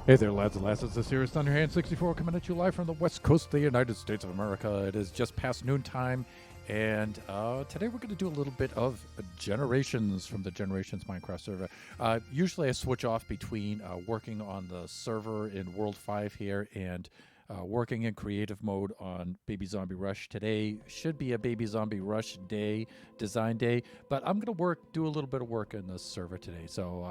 Hey there, lads and lasses. This here is Thunderhand 64 coming at you live from the west coast of the United States of America. It is just past noontime, and today we're going to do a little bit of Generations from the Generations Minecraft server. Usually I switch off between working on the server in World 5 here and working in creative mode on Baby Zombie Rush. Today should be a Baby Zombie Rush day, design day, but I'm going to do a little bit of work in the server today. So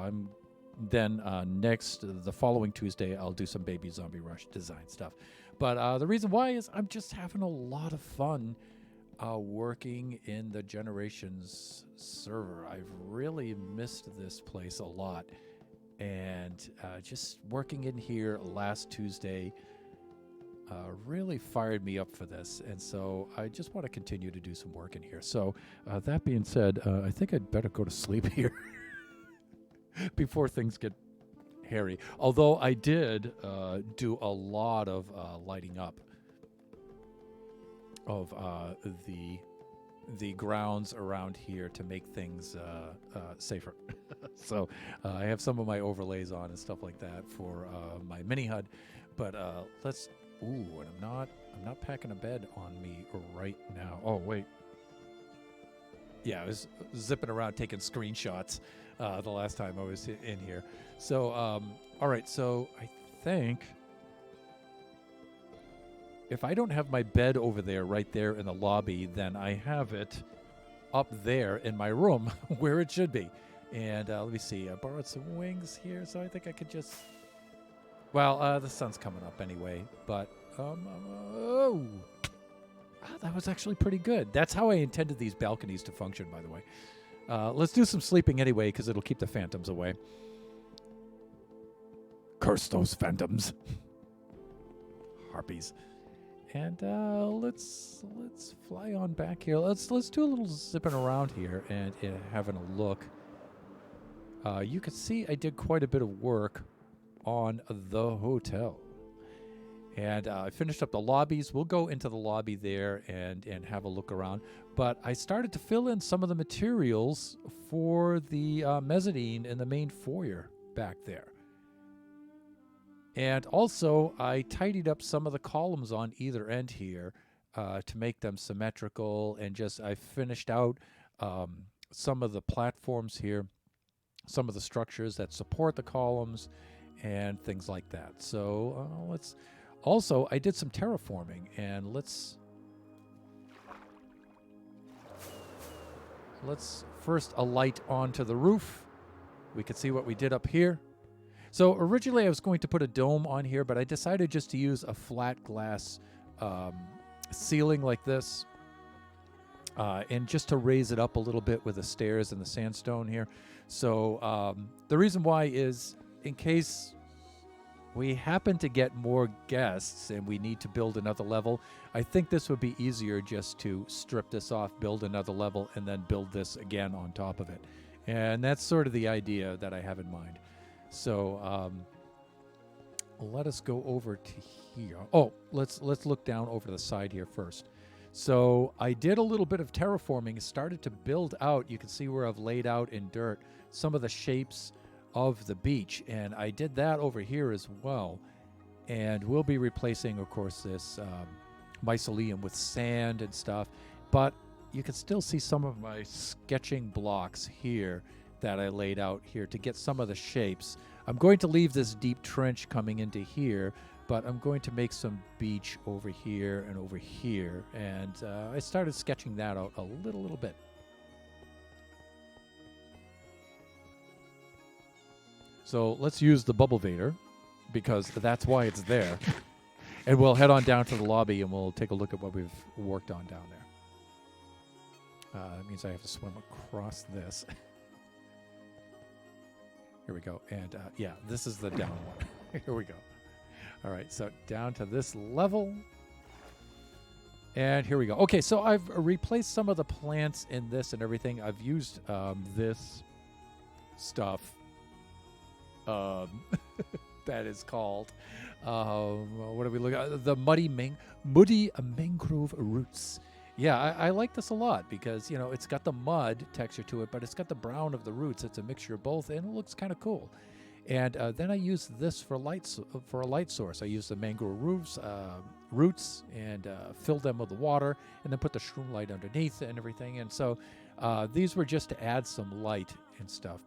then the following Tuesday, I'll do some Baby Zombie Rush design stuff. But the reason why is I'm just having a lot of fun working in the Generations server. I've really missed this place a lot. And just working in here last Tuesday really fired me up for this. And so I just want to continue to do some work in here. So that being said, I think I'd better go to sleep here. Before things get hairy. Although I did do a lot of lighting up of the grounds around here to make things safer. So I have some of my overlays on and stuff like that for my mini HUD. But let's. Ooh, and I'm not packing a bed on me right now. Oh wait. Yeah, I was zipping around taking screenshots the last time I was in here. So, all right. So I think if I don't have my bed over there, right there in the lobby, then I have it up there in my room where it should be. And let me see. I borrowed some wings here, so I think I could just. Well, the sun's coming up anyway, but oh. That was actually pretty good. That's how I intended these balconies to function, by the way. Let's do some sleeping anyway, because it'll keep the phantoms away. Curse those phantoms. Harpies. And let's fly on back here. Let's do a little zipping around here and having a look. You can see I did quite a bit of work on the hotel. And I finished up the lobbies. We'll go into the lobby there and have a look around. But I started to fill in some of the materials for the mezzanine in the main foyer back there. And also, I tidied up some of the columns on either end here to make them symmetrical. And I finished out some of the platforms here, some of the structures that support the columns and things like that. So let's... Also, I did some terraforming, and let's first alight onto the roof. We can see what we did up here. So originally I was going to put a dome on here, but I decided just to use a flat glass ceiling like this, and just to raise it up a little bit with the stairs and the sandstone here. So the reason why is in case we happen to get more guests and we need to build another level, I think this would be easier just to strip this off, build another level, and then build this again on top of it. And that's sort of the idea that I have in mind. So let us go over to here. Oh, let's look down over the side here first. So I did a little bit of terraforming, started to build out. You can see where I've laid out in dirt some of the shapes of the beach, and I did that over here as well. And we'll be replacing, of course, this mycelium with sand and stuff, but you can still see some of my sketching blocks here that I laid out here to get some of the shapes. I'm going to leave this deep trench coming into here, but I'm going to make some beach over here and over here, and I started sketching that out a little bit. So let's use the bubble vader, because that's why it's there. And we'll head on down to the lobby and we'll take a look at what we've worked on down there. That means I have to swim across this. Here we go. And yeah, this is the down one. Here we go. All right, so down to this level. And here we go. Okay, so I've replaced some of the plants in this and everything. I've used this stuff. That is called what do we look at? The muddy mangrove roots. Yeah, I like this a lot because, you know, it's got the mud texture to it, but it's got the brown of the roots. It's a mixture of both, and it looks kind of cool. And then I use this for for a light source. I use the mangrove roots and fill them with the water, and then put the shroom light underneath and everything. And so these were just to add some light and stuff.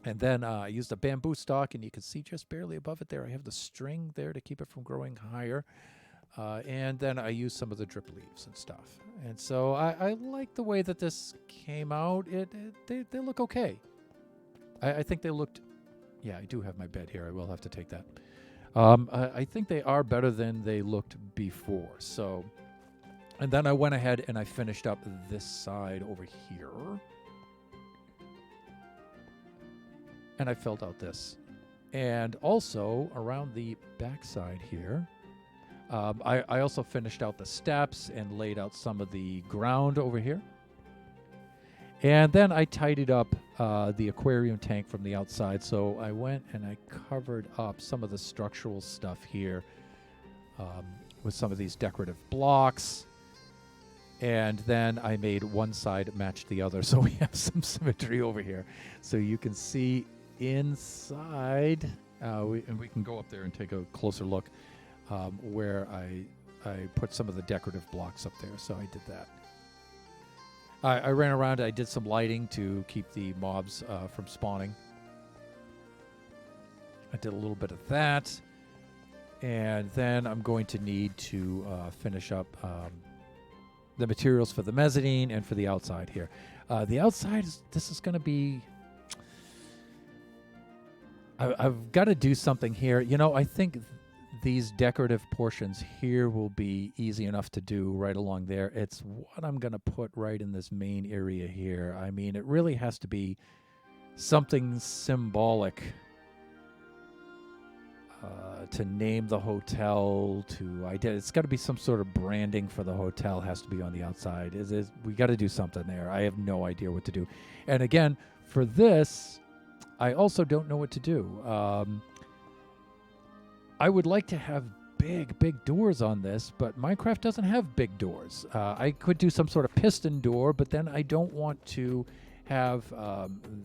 And then I used a bamboo stalk, and you can see just barely above it there, I have the string there to keep it from growing higher. And then I used some of the drip leaves and stuff. And so I like the way that this came out. They look okay. I think they looked... Yeah, I do have my bed here. I will have to take that. I think they are better than they looked before. So, and then I went ahead and I finished up this side over here. And I filled out this. And also around the back side here, I also finished out the steps and laid out some of the ground over here. And then I tidied up the aquarium tank from the outside. So I went and I covered up some of the structural stuff here with some of these decorative blocks. And then I made one side match the other. So we have some symmetry over here. So you can see inside, and we can go up there and take a closer look where I put some of the decorative blocks up there. So I did that. I ran around. I did some lighting to keep the mobs from spawning. I did a little bit of that. And then I'm going to need to finish up the materials for the mezzanine and for the outside here. The outside, this is going to be... I've got to do something here. You know, I think these decorative portions here will be easy enough to do right along there. It's what I'm going to put right in this main area here. I mean, it really has to be something symbolic to name the hotel. It's got to be some sort of branding for the hotel. Has to be on the outside. We got to do something there. I have no idea what to do. And again, for this, I also don't know what to do. I would like to have big doors on this, but Minecraft doesn't have big doors. I could do some sort of piston door, but then I don't want to have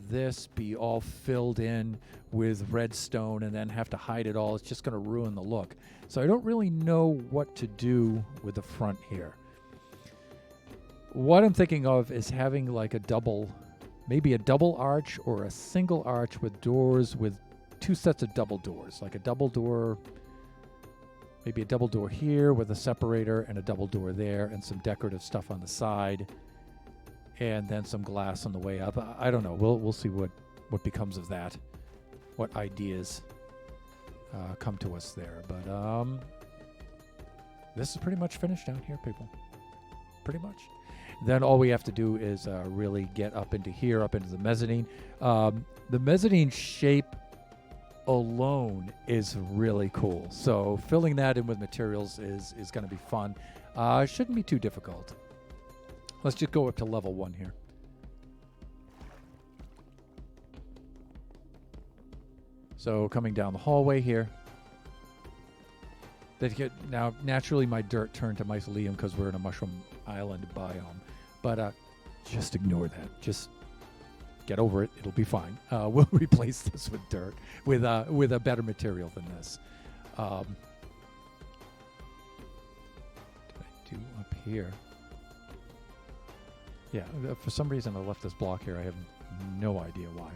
this be all filled in with redstone and then have to hide it all. It's just going to ruin the look. So I don't really know what to do with the front here. What I'm thinking of is having like maybe a double arch or a single arch with doors with two sets of double doors, like a double door, maybe a double door here with a separator and a double door there and some decorative stuff on the side, and then some glass on the way up. I don't know. We'll see what becomes of that, what ideas come to us there. But this is pretty much finished down here, people. Pretty much. Then all we have to do is really get up into here, up into the mezzanine. The mezzanine shape alone is really cool. So filling that in with materials is going to be fun. Shouldn't be too difficult. Let's just go up to level 1 here. So coming down the hallway here. Now, naturally, my dirt turned to mycelium because we're in a mushroom island biome. But just ignore that. Just get over it. It'll be fine. We'll replace this with dirt, with a better material than this. What did I do up here? Yeah, for some reason I left this block here. I have no idea why.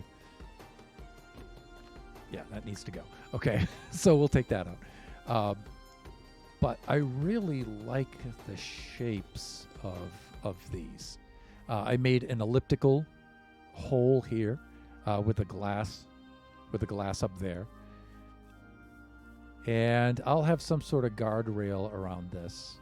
Yeah, that needs to go. Okay, so we'll take that out. But I really like the shapes of these. I made an elliptical hole here with a glass up there. And I'll have some sort of guardrail around this.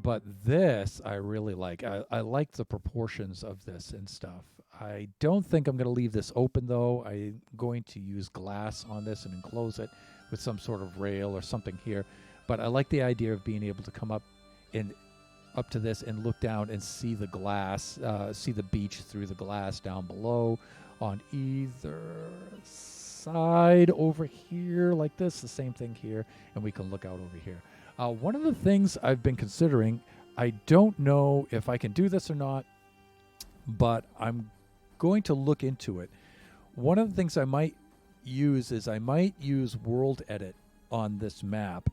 But this I really like. I like the proportions of this and stuff. I don't think I'm going to leave this open, though. I'm going to use glass on this and enclose it with some sort of rail or something here. But I like the idea of being able to come up to this and look down and see the glass, see the beach through the glass down below on either side over here like this. The same thing here, and we can look out over here. One of the things I've been considering, I don't know if I can do this or not, but I'm going to look into it. One of the things I might use is I might use World Edit on this map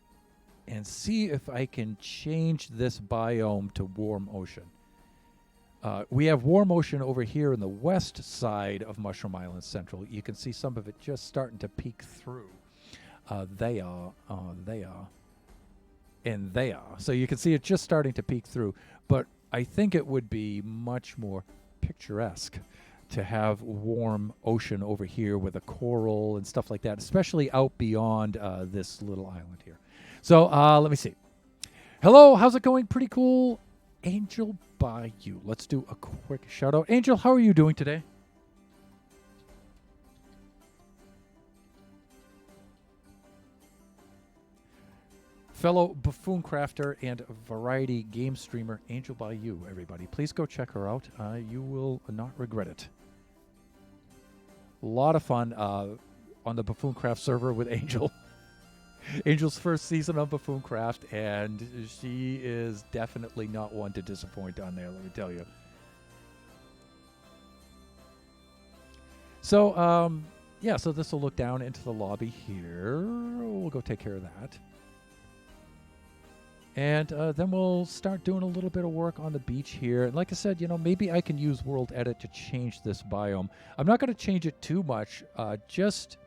and see if I can change this biome to warm ocean. We have warm ocean over here in the west side of Mushroom Island Central. You can see some of it just starting to peek through. They are, and they are. So you can see it just starting to peek through. But I think it would be much more picturesque to have warm ocean over here with a coral and stuff like that, especially out beyond this little island here. So let me see. Hello, how's it going? Pretty cool. Angel Bayou. Let's do a quick shout out. Angel, how are you doing today? Fellow buffoon crafter and variety game streamer Angel Bayou, everybody. Please go check her out. You will not regret it. A lot of fun on the Buffoon Craft server with Angel. Angel's first season on Buffoon Craft, and she is definitely not one to disappoint on there, let me tell you. So, yeah, so this will look down into the lobby here. We'll go take care of that. And then we'll start doing a little bit of work on the beach here. And like I said, you know, maybe I can use World Edit to change this biome. I'm not going to change it too much, just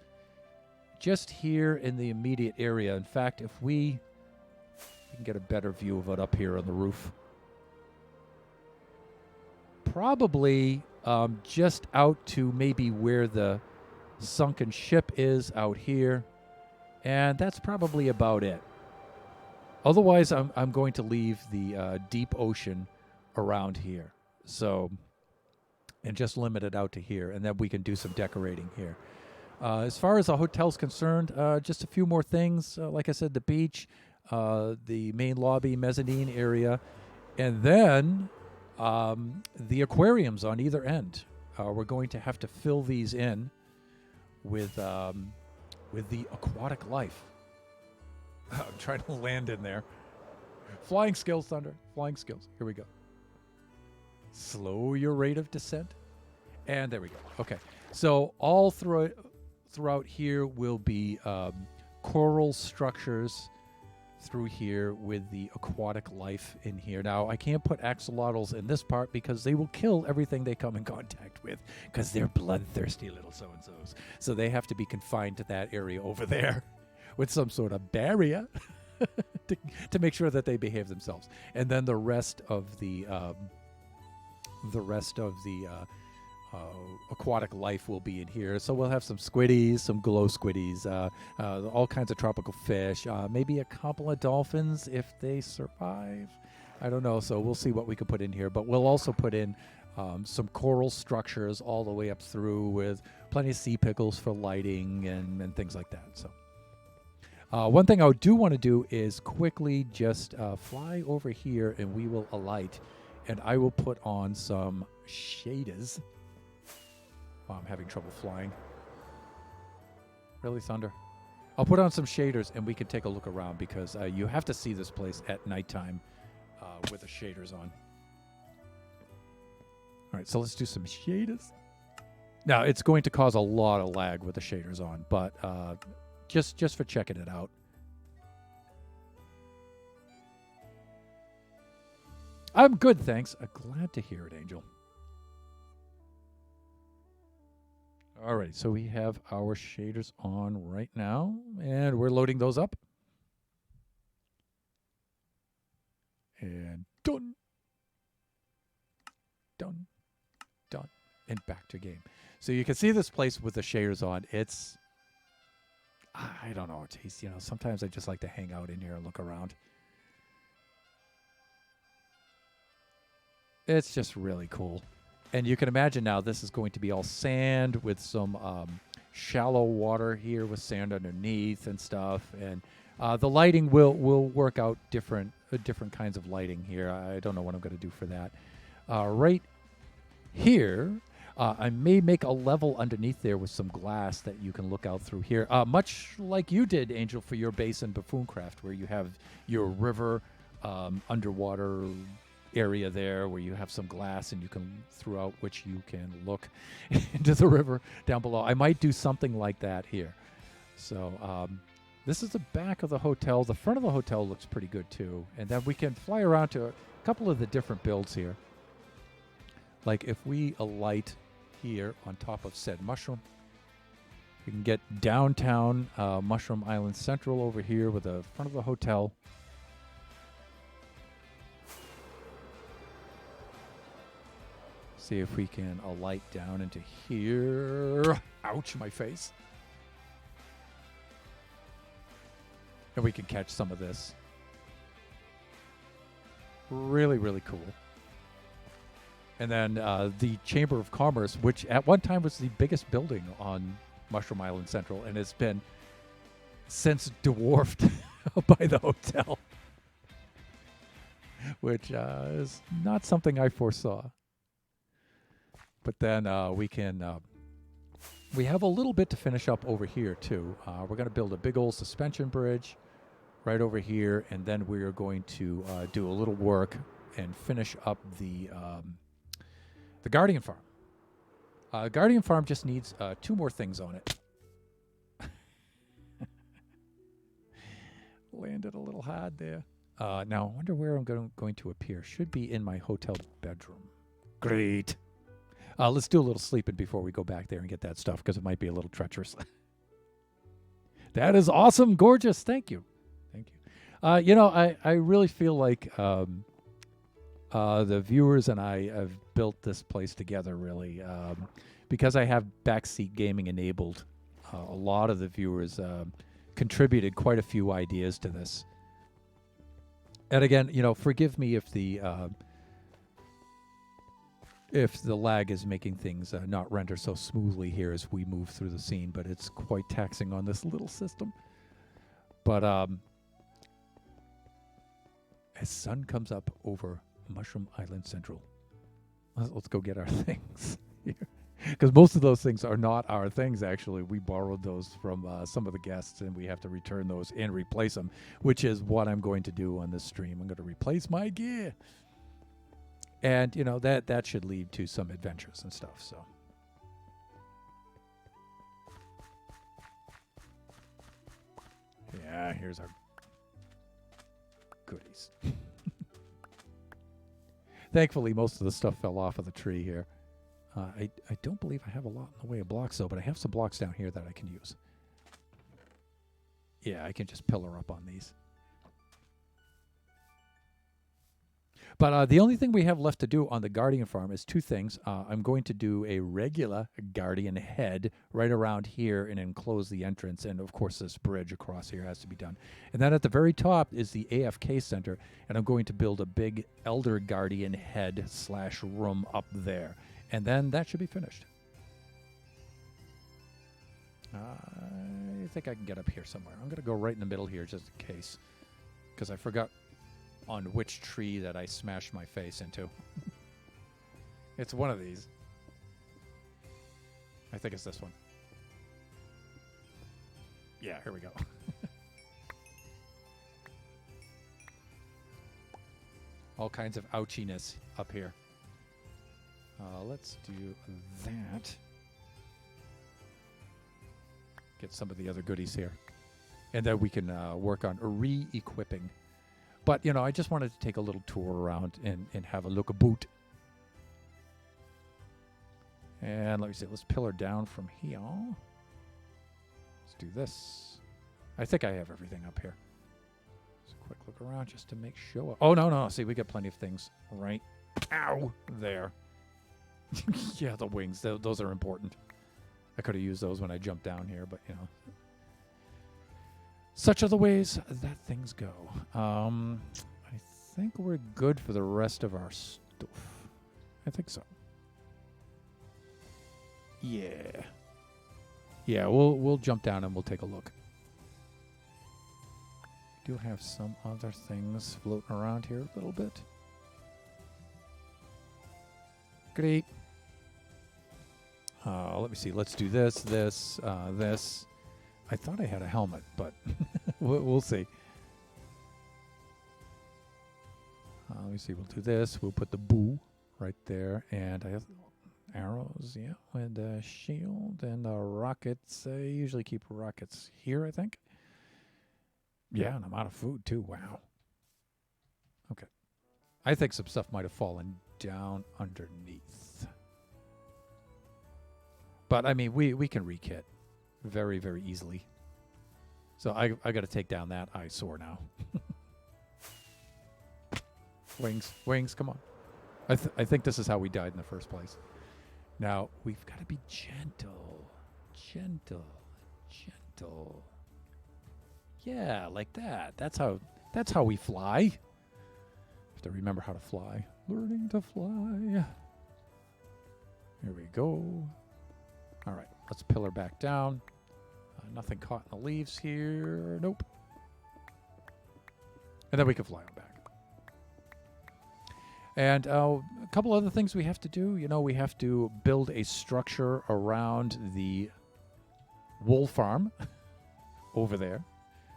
here in the immediate area. In fact, if we can get a better view of it up here on the roof. Probably just out to maybe where the sunken ship is out here. And that's probably about it. Otherwise, I'm going to leave the deep ocean around here. So, and just limit it out to here. And then we can do some decorating here. As far as the hotel's concerned, just a few more things. Like I said, the beach, the main lobby, mezzanine area, and then the aquariums on either end. We're going to have to fill these in with the aquatic life. I'm trying to land in there. Flying skills, Thunder. Flying skills. Here we go. Slow your rate of descent. And there we go. Okay. So all throughout here will be coral structures through here with the aquatic life in here. Now, I can't put axolotls in this part because they will kill everything they come in contact with because they're bloodthirsty little so-and-sos. So they have to be confined to that area over there with some sort of barrier to make sure that they behave themselves. And then the rest of the aquatic life will be in here. So we'll have some squiddies, some glow squiddies, all kinds of tropical fish, maybe a couple of dolphins if they survive. I don't know. So we'll see what we can put in here. But we'll also put in some coral structures all the way up through with plenty of sea pickles for lighting and things like that. So one thing I do want to do is quickly just fly over here and we will alight. And I will put on some shaders. Oh, I'm having trouble flying. Really, Thunder? I'll put on some shaders and we can take a look around because you have to see this place at nighttime with the shaders on. All right, so let's do some shaders. Now, it's going to cause a lot of lag with the shaders on, but just for checking it out. I'm good, thanks. Glad to hear it, Angel. All right, so we have our shaders on right now, and we're loading those up. And done. Done. Done. And back to game. So you can see this place with the shaders on. It's, I don't know, geez, sometimes I just like to hang out in here and look around. It's just really cool. And you can imagine now this is going to be all sand with some shallow water here with sand underneath and stuff. And the lighting will work out different kinds of lighting here. I don't know what I'm going to do for that. Right here, I may make a level underneath there with some glass that you can look out through here. Much like you did, Angel, for your base in Buffoon Craft, where you have your river underwater area there where you have some glass and you can throughout which you can look into the river down below. I might do something like that here. So this is the back of the hotel. The front of the hotel looks pretty good too. And then we can fly around to a couple of the different builds here. Like if we alight here on top of said mushroom, we can get downtown Mushroom Island Central over here with the front of the hotel. See if we can alight down into here. Ouch, my face. And we can catch some of this. Really, really cool. And then the Chamber of Commerce, which at one time was the biggest building on Mushroom Island Central, and it's been since dwarfed by the hotel, which is not something I foresaw. But then we have a little bit to finish up over here too. We're going to build a big old suspension bridge right over here, and then we are going to do a little work and finish up the Guardian Farm. Guardian Farm just needs 2 more things on it. Landed a little hard there. Now, I wonder where I'm going to appear. Should be in my hotel bedroom. Great. Let's do a little sleeping before we go back there and get that stuff, because it might be a little treacherous. That is awesome. Gorgeous. Thank you. Thank you. You know, I really feel like the viewers and I have built this place together, really. Because I have backseat gaming enabled, a lot of the viewers contributed quite a few ideas to this. And again, you know, forgive me if the lag is making things not render so smoothly here as we move through the scene, but it's quite taxing on this little system. But as sun comes up over Mushroom Island Central, let's go get our things here. Because most of those things are not our things, actually. We borrowed those from some of the guests, and we have to return those and replace them, which is what I'm going to do on this stream. I'm going to replace my gear. And, you know, that should lead to some adventures and stuff, so. Yeah, here's our goodies. Thankfully, most of the stuff fell off of the tree here. I don't believe I have a lot in the way of blocks, though, but I have some blocks down here that I can use. Yeah, I can just pillar up on these. But the only thing we have left to do on the Guardian Farm is 2 things. I'm going to do a regular Guardian head right around here and enclose the entrance. And, of course, this bridge across here has to be done. And then at the very top is the AFK Center. And I'm going to build a big Elder Guardian head / room up there. And then that should be finished. I think I can get up here somewhere. I'm going to go right in the middle here just in case. Because I forgot on which tree that I smashed my face into. It's one of these. I think it's this one. Yeah, here we go. All kinds of ouchiness up here. Let's do that. Get some of the other goodies here. And then we can work on re-equipping. But, you know, I just wanted to take a little tour around and have a look about. And let me see. Let's pillar down from here. Let's do this. I think I have everything up here. Just a quick look around just to make sure. Oh, no. See, we got plenty of things right. Ow! There. Yeah, the wings. Those are important. I could have used those when I jumped down here, but, you know. Such are the ways that things go. I think we're good for the rest of our stuff. I think so. Yeah. Yeah, we'll jump down and we'll take a look. We do have some other things floating around here a little bit. Great. Let me see. Let's do this. I thought I had a helmet, but we'll see. Let me see. We'll do this. We'll put the boo right there. And I have arrows, yeah, with the shield and the rockets. I usually keep rockets here, I think. Yeah, and I'm out of food, too. Wow. Okay. I think some stuff might have fallen down underneath. But, I mean, we can rekit very, very easily. So I got to take down that eyesore now. Wings, come on. I think this is how we died in the first place. Now, we've got to be gentle. Gentle. Yeah, like that. That's how we fly. Have to remember how to fly. Learning to fly. Here we go. All right, let's pillar back down. Nothing caught in the leaves here. Nope. And then we can fly on back. And a couple other things we have to do. You know, we have to build a structure around the wool farm over there.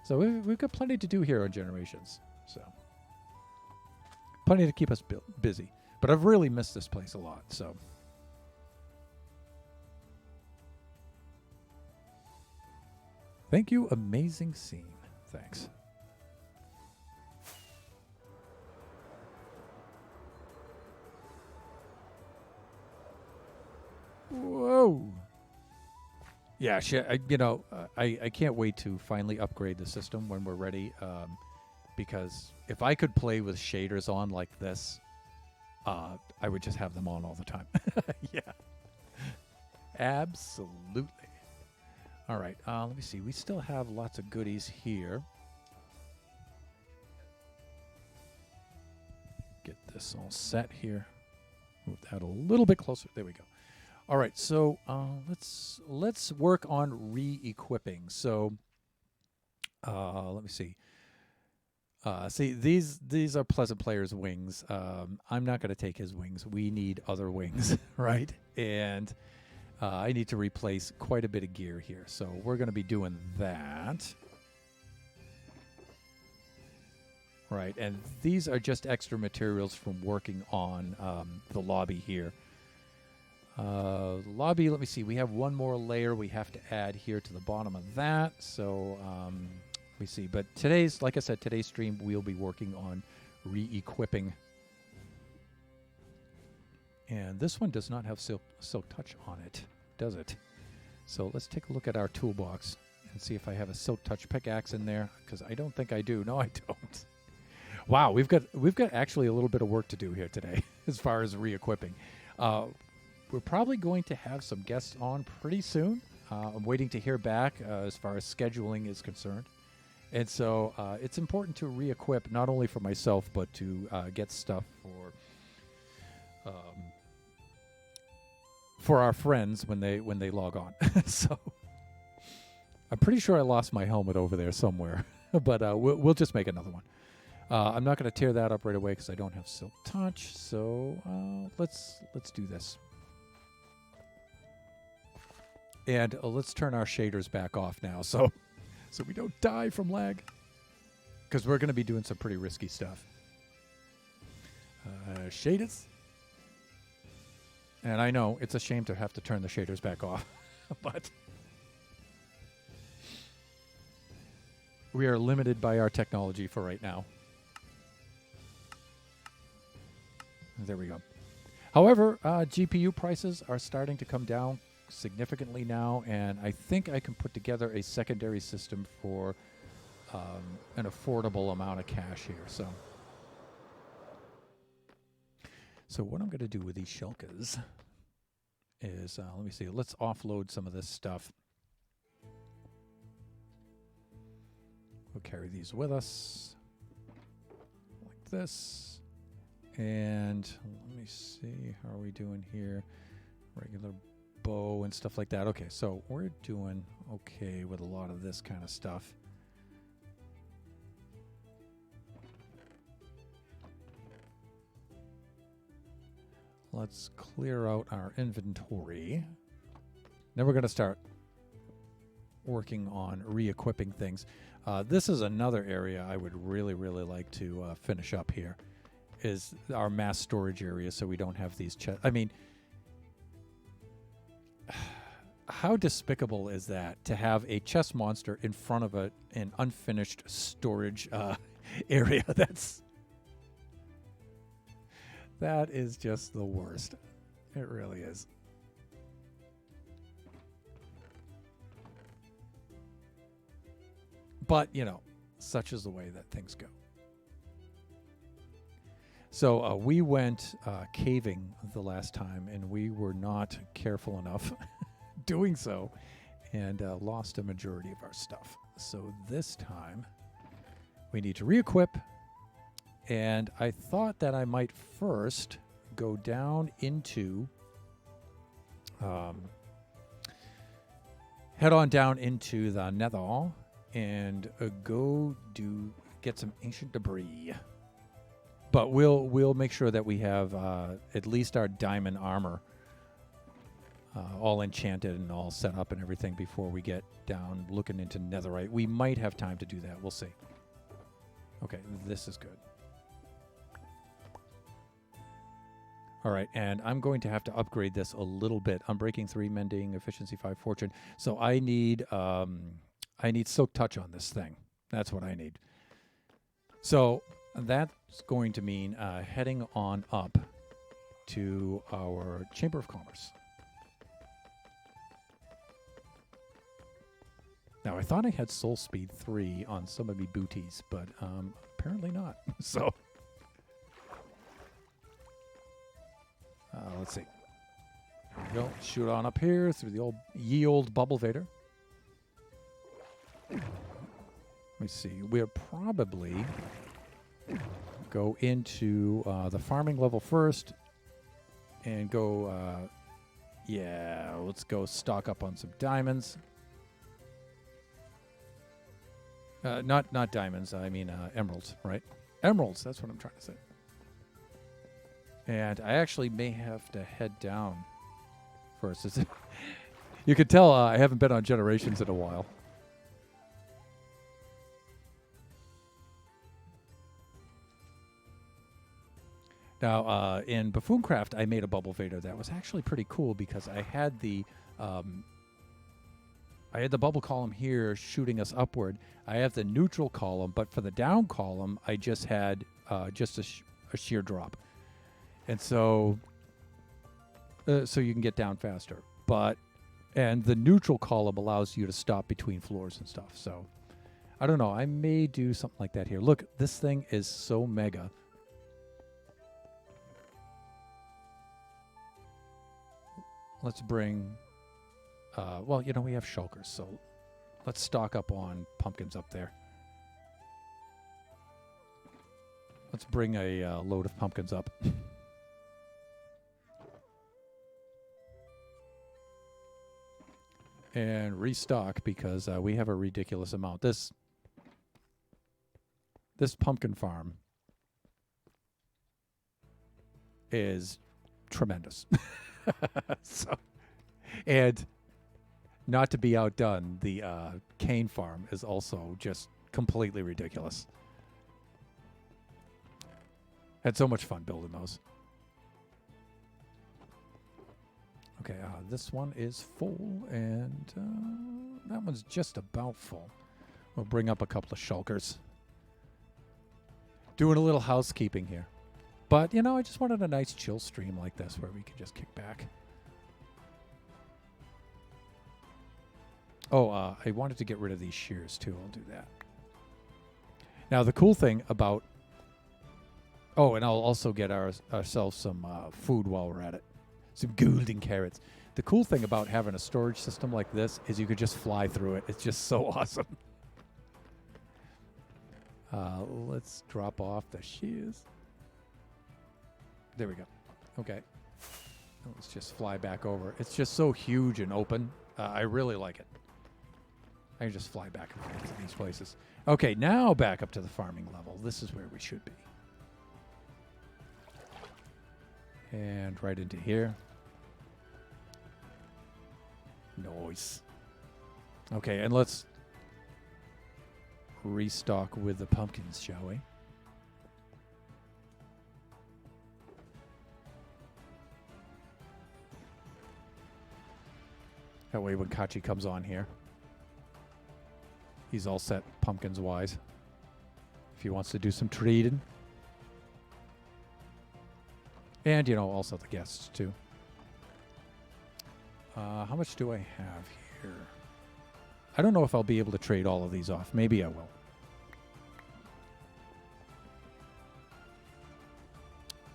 So we've got plenty to do here on Generations. So plenty to keep us busy. But I've really missed this place a lot, so. Thank you, amazing scene. Thanks. Whoa. Yeah, I can't wait to finally upgrade the system when we're ready. Because if I could play with shaders on like this, I would just have them on all the time. Yeah. Absolutely. All right, let me see. We still have lots of goodies here. Get this all set here. Move that a little bit closer. There we go. All right, so let's work on re-equipping. So let me see. See, these are Pleasant Player's wings. I'm not going to take his wings. We need other wings, right? And I need to replace quite a bit of gear here. So we're going to be doing that. Right, and these are just extra materials from working on the lobby here. Lobby, let me see. We have one more layer we have to add here to the bottom of that. So let me see. But today's, like I said, today's stream, we'll be working on re-equipping. And this one does not have Silk Touch on it, does it? So let's take a look at our toolbox and see if I have a Silk Touch pickaxe in there, because I don't think I do. No, I don't. Wow, we've got actually a little bit of work to do here today as far as re-equipping. We're probably going to have some guests on pretty soon. I'm waiting to hear back as far as scheduling is concerned. And so it's important to re-equip not only for myself, but to get stuff for our friends when they log on. So I'm pretty sure I lost my helmet over there somewhere, but we'll just make another one. I'm not going to tear that up right away because I don't have Silk Touch. So let's do this. And let's turn our shaders back off now, so we don't die from lag, because we're going to be doing some pretty risky stuff. Shaders. And I know it's a shame to have to turn the shaders back off, but we are limited by our technology for right now. There we go. However, GPU prices are starting to come down significantly now, and I think I can put together a secondary system for an affordable amount of cash here. So what I'm going to do with these shulkers is, let me see, let's offload some of this stuff. We'll carry these with us like this. And let me see, how are we doing here? Regular bow and stuff like that. Okay, so we're doing okay with a lot of this kind of stuff. Let's clear out our inventory. Then we're going to start working on re-equipping things. This is another area I would really, really like to finish up here. is our mass storage area, so we don't have these chests. I mean, how despicable is that to have a chest monster in front of an unfinished storage area? That is just the worst. It really is. But, you know, such is the way that things go. So we went caving the last time, and we were not careful enough doing so, and lost a majority of our stuff. So this time, we need to re-equip, and I thought that I might first go down into... head on down into the Nether and get some ancient debris. But we'll make sure that we have at least our diamond armor all enchanted and all set up and everything before we get down looking into netherite. We might have time to do that. We'll see. Okay, this is good. All right, and I'm going to have to upgrade this a little bit. Unbreaking 3, mending, efficiency 5, fortune. So I need silk touch on this thing. That's what I need. So that's going to mean heading on up to our Chamber of Commerce. Now, I thought I had Soul Speed 3 on some of my booties, but apparently not. So, let's see. There we go. Shoot on up here through the old Bubble Vader. Let me see. We'll probably go into the farming level first and go, let's go stock up on some diamonds. Not diamonds, I mean emeralds, right? Emeralds, that's what I'm trying to say. And I actually may have to head down first. You can tell I haven't been on Generations in a while. Now, in Buffooncraft, I made a Bubble Vader that was actually pretty cool because I had the bubble column here shooting us upward. I have the neutral column, but for the down column, I just had just a sheer drop. And so you can get down faster. And the neutral column allows you to stop between floors and stuff. So, I don't know. I may do something like that here. Look, this thing is so mega. Let's bring... we have shulkers, so let's stock up on pumpkins up there. Let's bring a load of pumpkins up. And restock because we have a ridiculous amount. This pumpkin farm is tremendous. And not to be outdone, the cane farm is also just completely ridiculous. Had so much fun building those. Okay, this one is full, and that one's just about full. We'll bring up a couple of shulkers. Doing a little housekeeping here. But, I just wanted a nice chill stream like this where we can just kick back. Oh, I wanted to get rid of these shears, too. I'll do that. Now, the cool thing about... Oh, and I'll also get ourselves some food while we're at it. Some golden carrots. The cool thing about having a storage system like this is you could just fly through it. It's just so awesome. Let's drop off the shears. There we go. Okay. Let's just fly back over. It's just so huge and open. I really like it. I can just fly back and forth to these places. Okay, now back up to the farming level. This is where we should be. And right into here. Nice. Okay, and let's restock with the pumpkins, shall we? That way when Kachi comes on here, he's all set pumpkins wise. If he wants to do some trading. And, you know, also the guests too. How much do I have here? I don't know if I'll be able to trade all of these off. Maybe I will.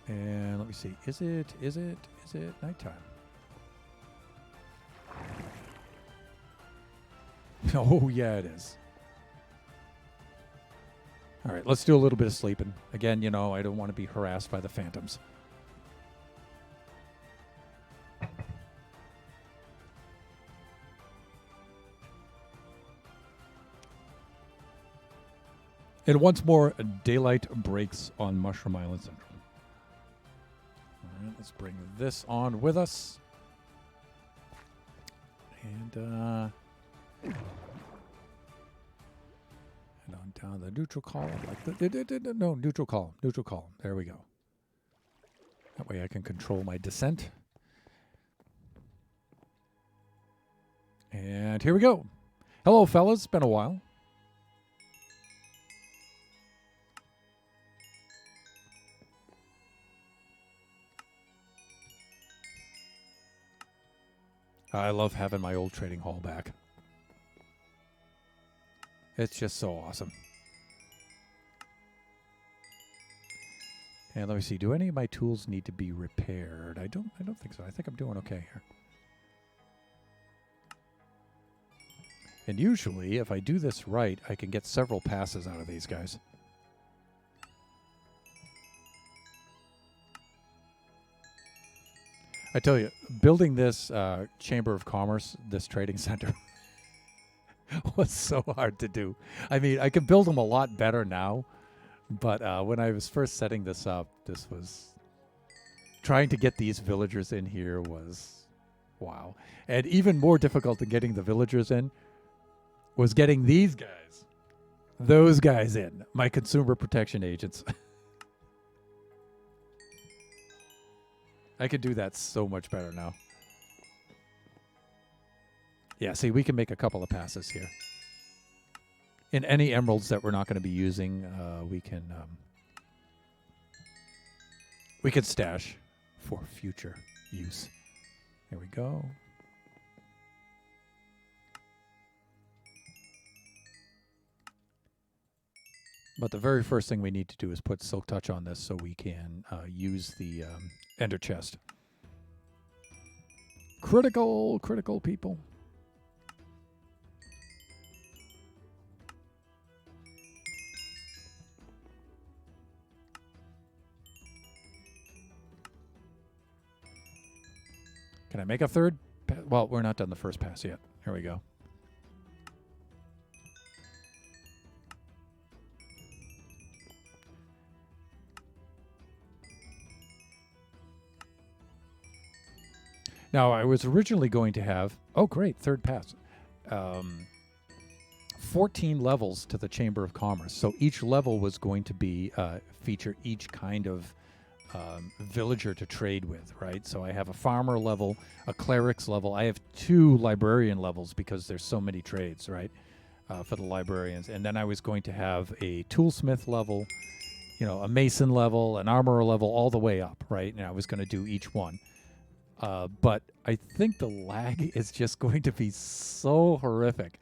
And let me see. Is it nighttime? Oh, yeah, it is. All right, let's do a little bit of sleeping. Again, you know, I don't want to be harassed by the phantoms. And once more, daylight breaks on Mushroom Island Central. All right, let's bring this on with us. And on down the neutral column, like no, neutral column. There we go. That way I can control my descent. And here we go. Hello, fellas. Been a while. I love having my old trading hall back. It's just so awesome. And let me see. Do any of my tools need to be repaired? I don't think so. I think I'm doing okay here. And usually, if I do this right, I can get several passes out of these guys. I tell you, building this Chamber of Commerce, this trading center, was so hard to do. I mean, I can build them a lot better now, but when I was first setting this up, this was trying to get these villagers in here was wow. And even more difficult than getting the villagers in was getting these guys, those guys in, my consumer protection agents. I could do that so much better now. Yeah, see, we can make a couple of passes here. In any emeralds that we're not going to be using, we can stash for future use. Here we go. But the very first thing we need to do is put Silk Touch on this so we can use the Ender Chest. Critical people. Can I make a third? Well, we're not done the first pass yet. Here we go. Now, I was originally going to have, oh great, third pass, 14 levels to the Chamber of Commerce. So each level was going to be feature each kind of villager to trade with, right? So I have a farmer level, a cleric's level. I have 2 librarian levels because there's so many trades, right, for the librarians. And then I was going to have a toolsmith level, you know, a mason level, an armorer level, all the way up, right? And I was going to do each one. But I think the lag is just going to be so horrific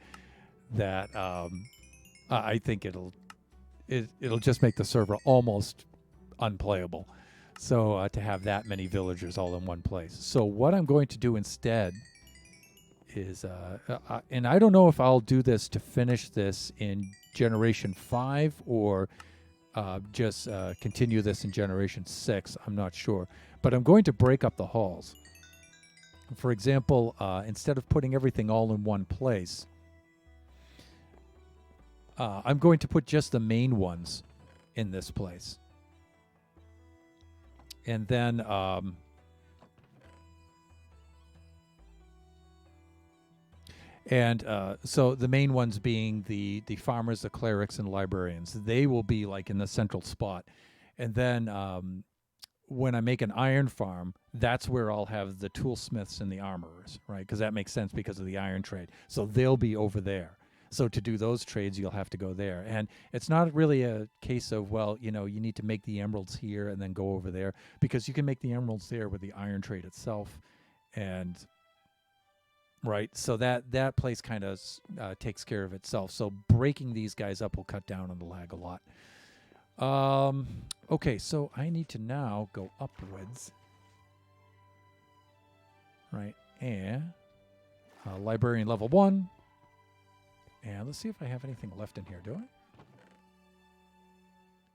that I think it'll just make the server almost unplayable. So to have that many villagers all in one place. So what I'm going to do instead is, and I don't know if I'll do this to finish this in Generation 5 or just continue this in Generation 6. I'm not sure. But I'm going to break up the halls. For example, instead of putting everything all in one place, I'm going to put just the main ones in this place. And then so the main ones being the farmers, the clerics, and librarians. They will be like in the central spot. And then when I make an iron farm, that's where I'll have the toolsmiths and the armorers, right? Because that makes sense because of the iron trade. So they'll be over there. So to do those trades, you'll have to go there. And it's not really a case of, well, you need to make the emeralds here and then go over there, because you can make the emeralds there with the iron trade itself. And right, so that place kind of takes care of itself. So breaking these guys up will cut down on the lag a lot. Okay, so I need to now go upwards. Right, and librarian level 1. And let's see if I have anything left in here, do I?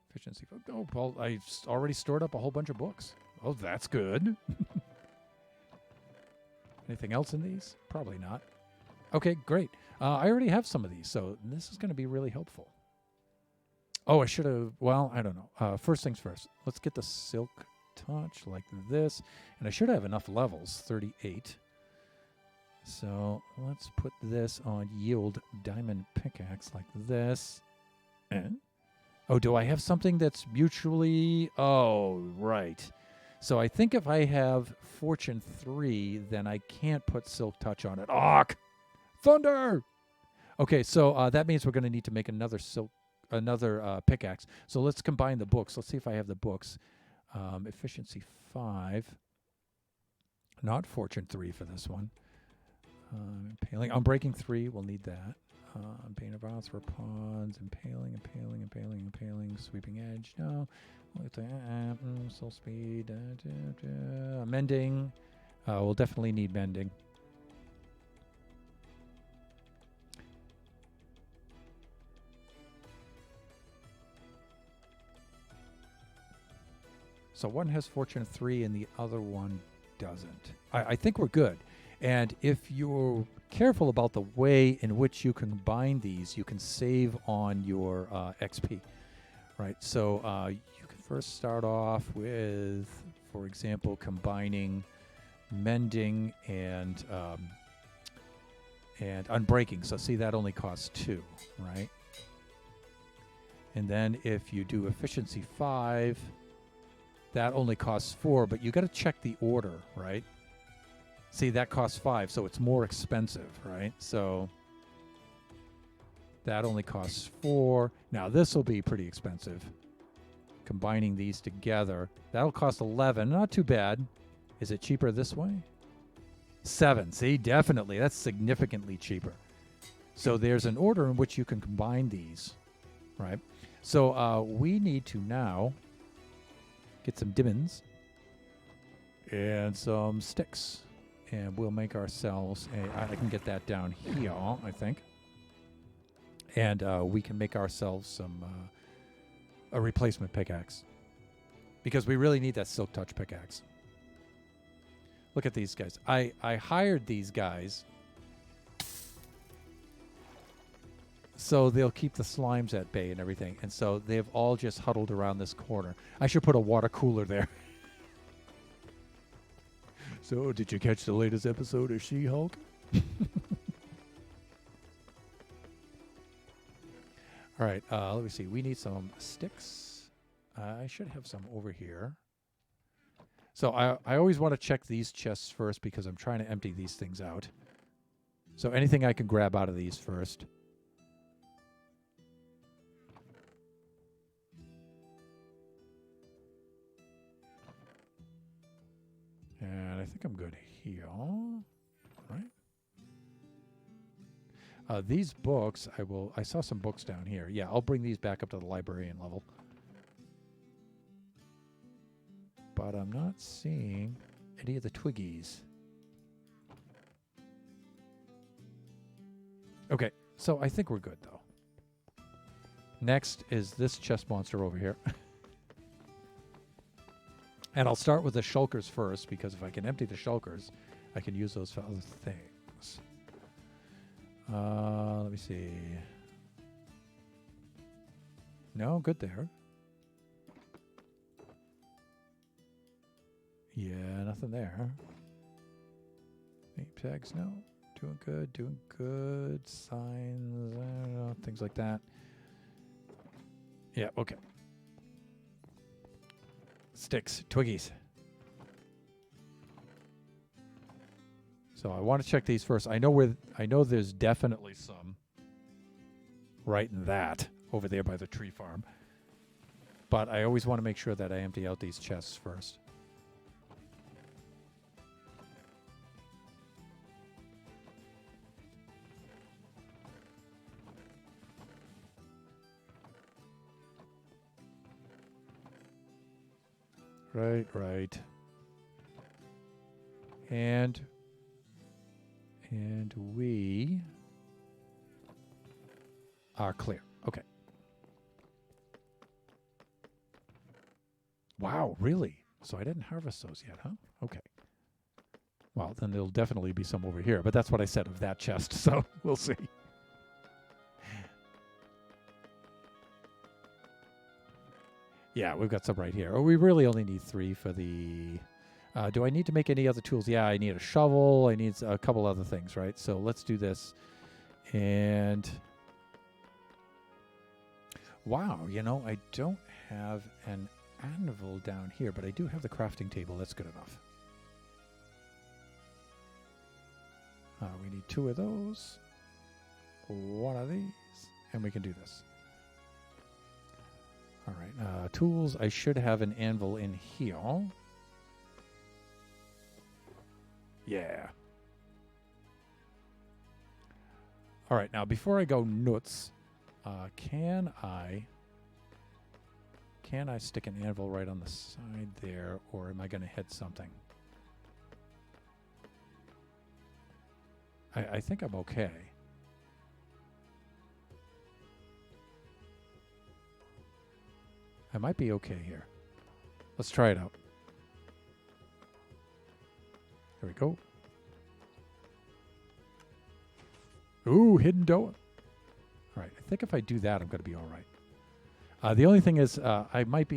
Efficiency. Oh, well, I already stored up a whole bunch of books. Oh, that's good. Anything else in these? Probably not. Okay, great. I already have some of these, so this is going to be really helpful. Oh, I should have, well, I don't know. First things first. Let's get the Silk Touch like this. And I should have enough levels, 38. So let's put this on Yield Diamond Pickaxe like this. And, oh, do I have something that's mutually, oh, right. So I think if I have Fortune 3, then I can't put Silk Touch on it. Ark! Thunder! Okay, so that means we're going to need to make another pickaxe. So let's combine the books. Let's see if I have the books. Efficiency 5. Not Fortune 3 for this one. Impaling. Unbreaking 3. We'll need that. Bane of Violence for pawns. Impaling. Sweeping Edge. No. Soul Speed. Mending. We'll definitely need mending. So one has Fortune 3 and the other one doesn't. I think we're good. And if you're careful about the way in which you combine these, you can save on your XP, right? So you can first start off with, for example, combining mending and unbreaking. So see, that only costs 2, right? And then if you do efficiency 5, that only costs 4, but you got to check the order, right? See, that costs 5, so it's more expensive, right? So that only costs 4. Now, this will be pretty expensive. Combining these together, that'll cost 11. Not too bad. Is it cheaper this way? 7. See, definitely. That's significantly cheaper. So there's an order in which you can combine these, right? So we need to now get some diamonds and some sticks. And we'll make ourselves I can get that down here, I think. And we can make ourselves a replacement pickaxe. Because we really need that Silk Touch pickaxe. Look at these guys. I hired these guys so they'll keep the slimes at bay and everything. And so they've all just huddled around this corner. I should put a water cooler there. So, did you catch the latest episode of She-Hulk? All right, let me see. We need some sticks. I should have some over here. So, I always want to check these chests first because I'm trying to empty these things out. So, anything I can grab out of these first. And I think I'm good here, right? These books, I saw some books down here. Yeah, I'll bring these back up to the librarian level. But I'm not seeing any of the twiggies. Okay, so I think we're good, though. Next is this chest monster over here. And I'll start with the shulkers first, because if I can empty the shulkers, I can use those for other things. Let me see. No, good there. Yeah, nothing there. Name tags, no. Doing good. Signs, I don't know, things like that. Yeah, okay. Sticks, twiggies. So I want to check these first. I know there's definitely some right in that over there by the tree farm. But I always want to make sure that I empty out these chests first. Right. And we are clear. Okay. Wow, really? So I didn't harvest those yet, huh? Okay. Well, then there'll definitely be some over here, but that's what I said of that chest, so we'll see. Yeah, we've got some right here. Oh, we really only need 3 for the... do I need to make any other tools? Yeah, I need a shovel. I need a couple other things, right? So let's do this. And... wow, I don't have an anvil down here, but I do have the crafting table. That's good enough. We need 2 of those. 1 of these. And we can do this. All right, tools. I should have an anvil in here. Yeah. All right, now before I go nuts, can I stick an anvil right on the side there, or am I going to hit something? I think I'm okay. I might be okay here. Let's try it out. There we go. Ooh, hidden door. All right, I think if I do that, I'm going to be all right. The only thing is, I might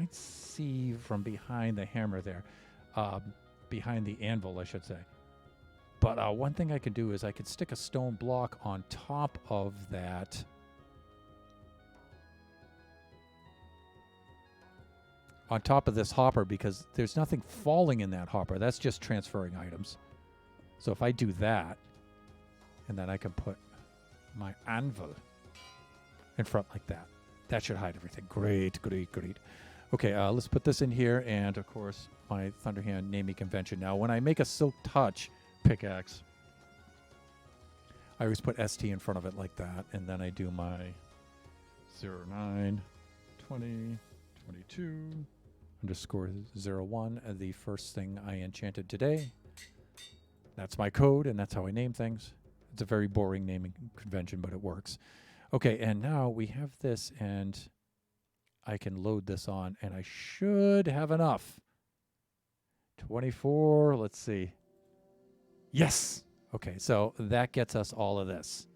see from behind the hammer there, behind the anvil, I should say. But one thing I could do is I could stick a stone block on top of that. On top of this hopper, because there's nothing falling in that hopper. That's just transferring items. So if I do that, and then I can put my anvil in front like that. That should hide everything. Great. Okay, let's put this in here, and of course, my Thunderhand naming convention. Now, when I make a Silk Touch pickaxe, I always put ST in front of it like that, and then I do my 09, 20, 22, _01, the first thing I enchanted today. That's my code, and that's how I name things. It's a very boring naming convention, but it works. Okay, and now we have this, and I can load this on, and I should have enough. 24, let's see. Yes! Okay, so that gets us all of this.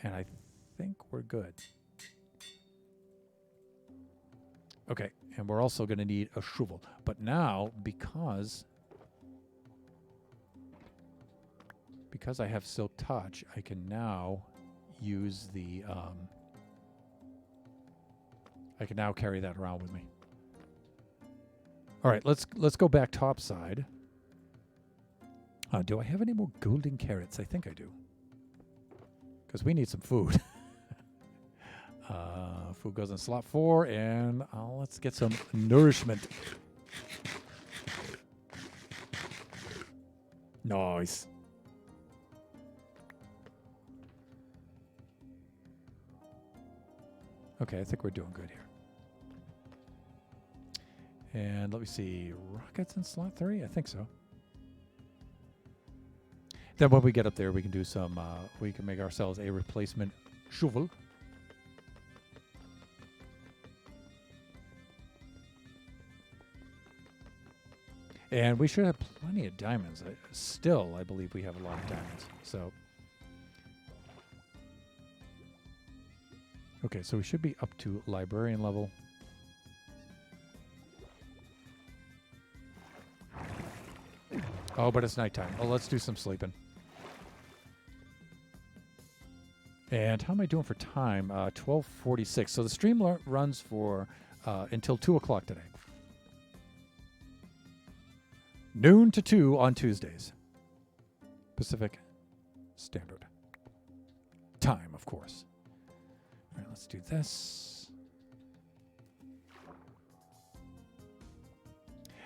And I think we're good. Okay, and we're also going to need a shovel. But now, because I have Silk Touch, I can now use the... I can now carry that around with me. All right, let's go back topside. Do I have any more golden carrots? I think I do. Because we need some food. Food goes in slot 4, and let's get some nourishment. Nice. Okay, I think we're doing good here. And let me see, rockets in slot 3? I think so. Then when we get up there, we can do some, we can make ourselves a replacement shovel. And we should have plenty of diamonds. Still, I believe we have a lot of diamonds. So, okay, so we should be up to librarian level. Oh, but it's nighttime. Oh, let's do some sleeping. And how am I doing for time? 12:46. So the stream runs for until 2 o'clock today. Noon to 2 on Tuesdays. Pacific Standard Time, of course. All right, let's do this.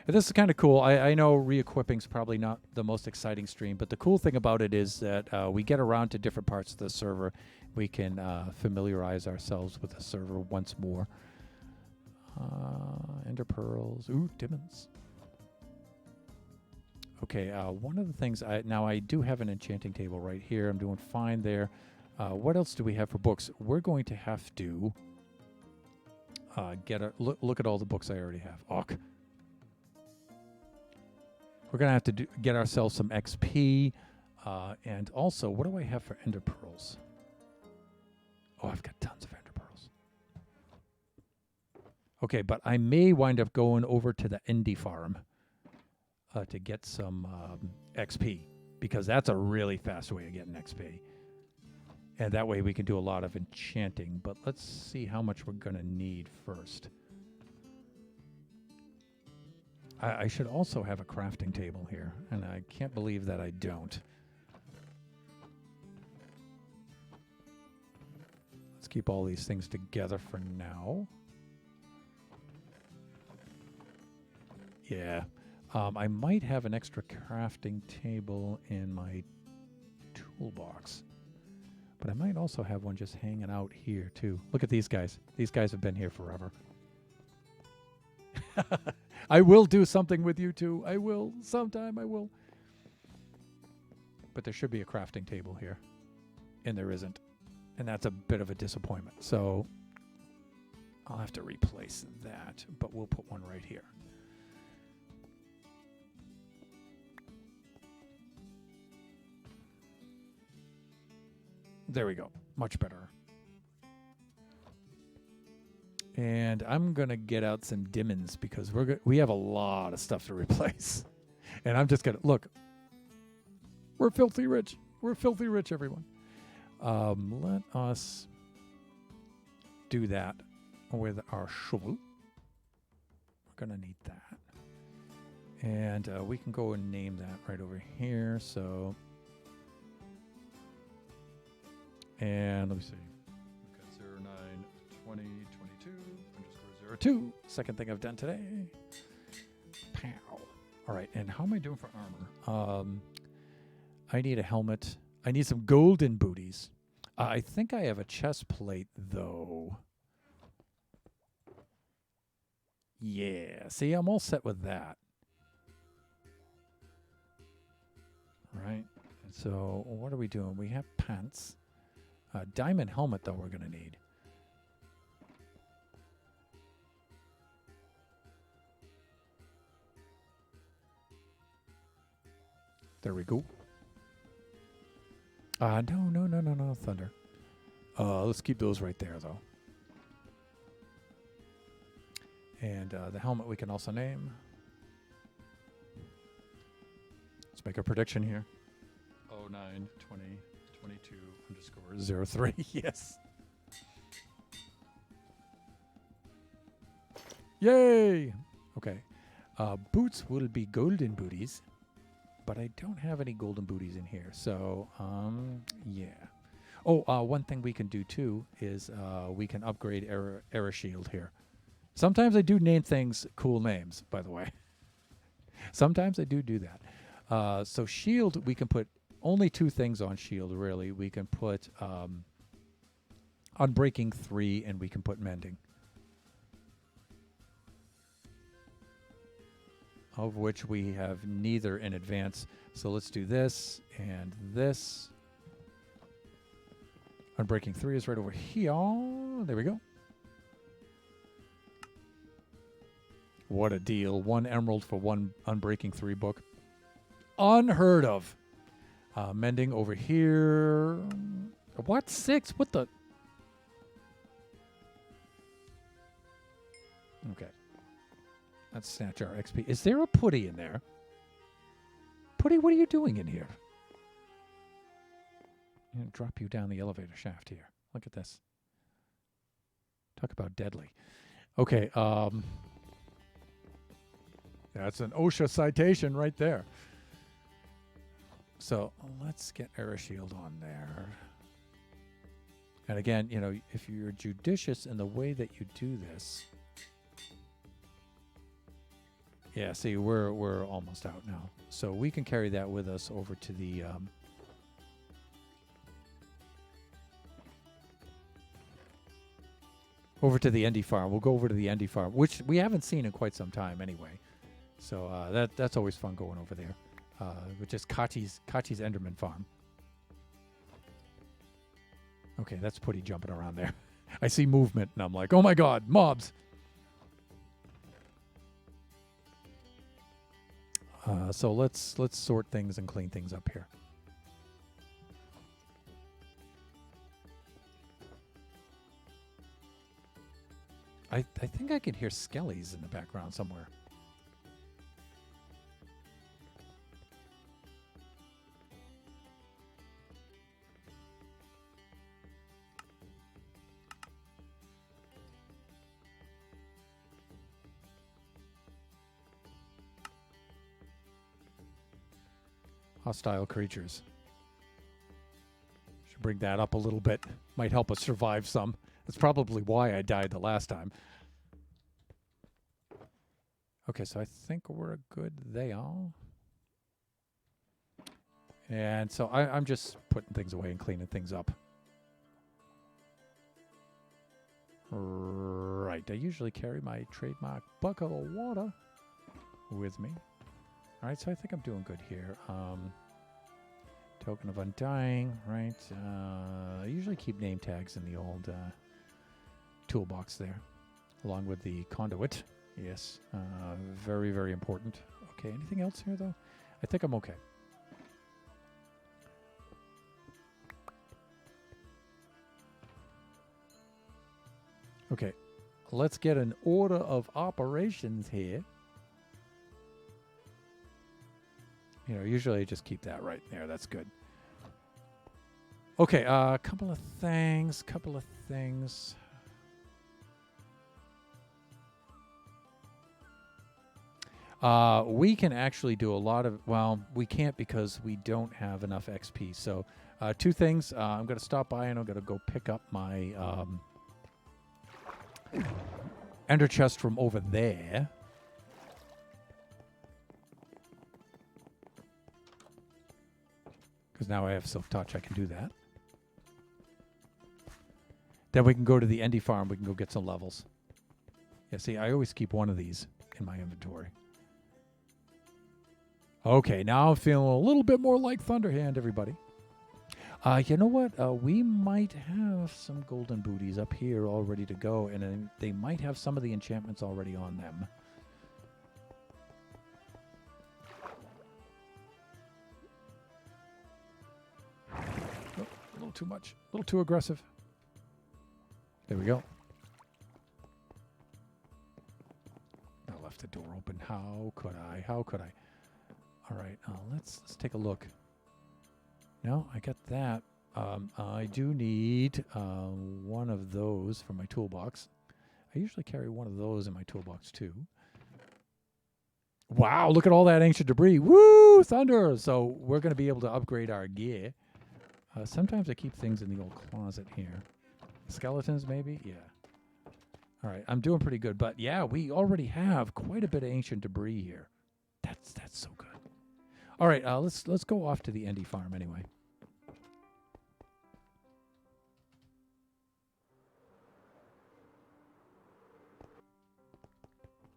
And this is kind of cool. I know re-equipping is probably not the most exciting stream, but the cool thing about it is that we get around to different parts of the server. We can familiarize ourselves with the server once more. Ender pearls. Ooh, diamonds. Okay, one of the things, now I do have an enchanting table right here. I'm doing fine there. What else do we have for books? We're going to have to look at all the books I already have. Awk. We're going to have to get ourselves some XP. And also, what do I have for ender pearls? Oh, I've got tons of ender pearls. Okay, but I may wind up going over to the indie farm to get some XP, because that's a really fast way of getting XP. And that way we can do a lot of enchanting. But let's see how much we're going to need first. I should also have a crafting table here, and I can't believe that I don't. Let's keep all these things together for now. Yeah. I might have an extra crafting table in my toolbox. But I might also have one just hanging out here, too. Look at these guys. These guys have been here forever. I will do something with you, too. I will. Sometime I will. But there should be a crafting table here. And there isn't. And that's a bit of a disappointment. So I'll have to replace that. But we'll put one right here. There we go. Much better. And I'm going to get out some diamonds because we have a lot of stuff to replace. And I'm just going to... Look. We're filthy rich. We're filthy rich, everyone. Let us do that with our shovel. We're going to need that. And we can go and name that right over here. So... And let me see. We've got 09 20 22 underscore 02. Second thing I've done today. Pow. All right. And how am I doing for armor? I need a helmet. I need some golden booties. I think I have a chest plate, though. Yeah. See, I'm all set with that. All right. And so what are we doing? We have pants. Diamond helmet, though, we're going to need. There we go. No, thunder. Let's keep those right there, though. And the helmet we can also name. Let's make a prediction here. 09 20 22 underscore 03. Yes. Yay! Okay. Boots will be golden booties, but I don't have any golden booties in here. So, yeah. Oh, one thing we can do too is we can upgrade Era Shield here. Sometimes I do name things cool names, by the way. Sometimes I do that. So Shield, we can put only two things on Shield, really. We can put Unbreaking 3, and we can put Mending. Of which we have neither in advance. So let's do this and this. Unbreaking 3 is right over here. There we go. What a deal. 1 emerald for 1 Unbreaking 3 book. Unheard of. Mending over here. What? 6? What the? Okay. Let's snatch our XP. Is there a Putty in there? Putty, what are you doing in here? I'm going to drop you down the elevator shaft here. Look at this. Talk about deadly. Okay. That's an OSHA citation right there. So let's get AirShield on there. And again, you know, if you're judicious in the way that you do this. Yeah, see, we're almost out now. So we can carry that with us over to the Endy farm. We'll go over to the Endy farm, which we haven't seen in quite some time anyway. So that's always fun going over there, which is Kachi's Enderman farm. Okay, that's Putty jumping around there. I see movement, and I'm like, oh my god, mobs! So let's sort things and clean things up here. I think I can hear skellies in the background somewhere. Hostile creatures. Should bring that up a little bit. Might help us survive some. That's probably why I died the last time. Okay, so I think we're good there. And so I'm just putting things away and cleaning things up. Right, I usually carry my trademark bucket of water with me. All right, so I think I'm doing good here. Token of Undying, right? I usually keep name tags in the old toolbox there, along with the conduit. Yes, very, very important. Okay, anything else here, though? I think I'm okay. Okay, let's get an order of operations here. You know, usually I just keep that right there. That's good. Okay, a couple of things. We can actually do a lot of, well, we can't because we don't have enough XP. So, two things. I'm going to stop by and I'm going to go pick up my ender chest from over there. Because now I have Silk Touch, I can do that. Then we can go to the Endy farm. We can go get some levels. Yeah, see, I always keep one of these in my inventory. Okay, now I'm feeling a little bit more like Thunderhand, everybody. You know what? We might have some golden booties up here all ready to go, and they might have some of the enchantments already on them. Oh, a little too much. A little too aggressive. There we go. I left the door open. How could I? How could I? All right, let's take a look. No, I got that. I do need one of those for my toolbox. I usually carry one of those in my toolbox too. Wow, look at all that ancient debris. Woo, thunder! So we're going to be able to upgrade our gear. Sometimes I keep things in the old closet here. Skeletons, maybe? Yeah. All right, I'm doing pretty good. But yeah, we already have quite a bit of ancient debris here. That's so good. All right, let's go off to the Endy farm anyway.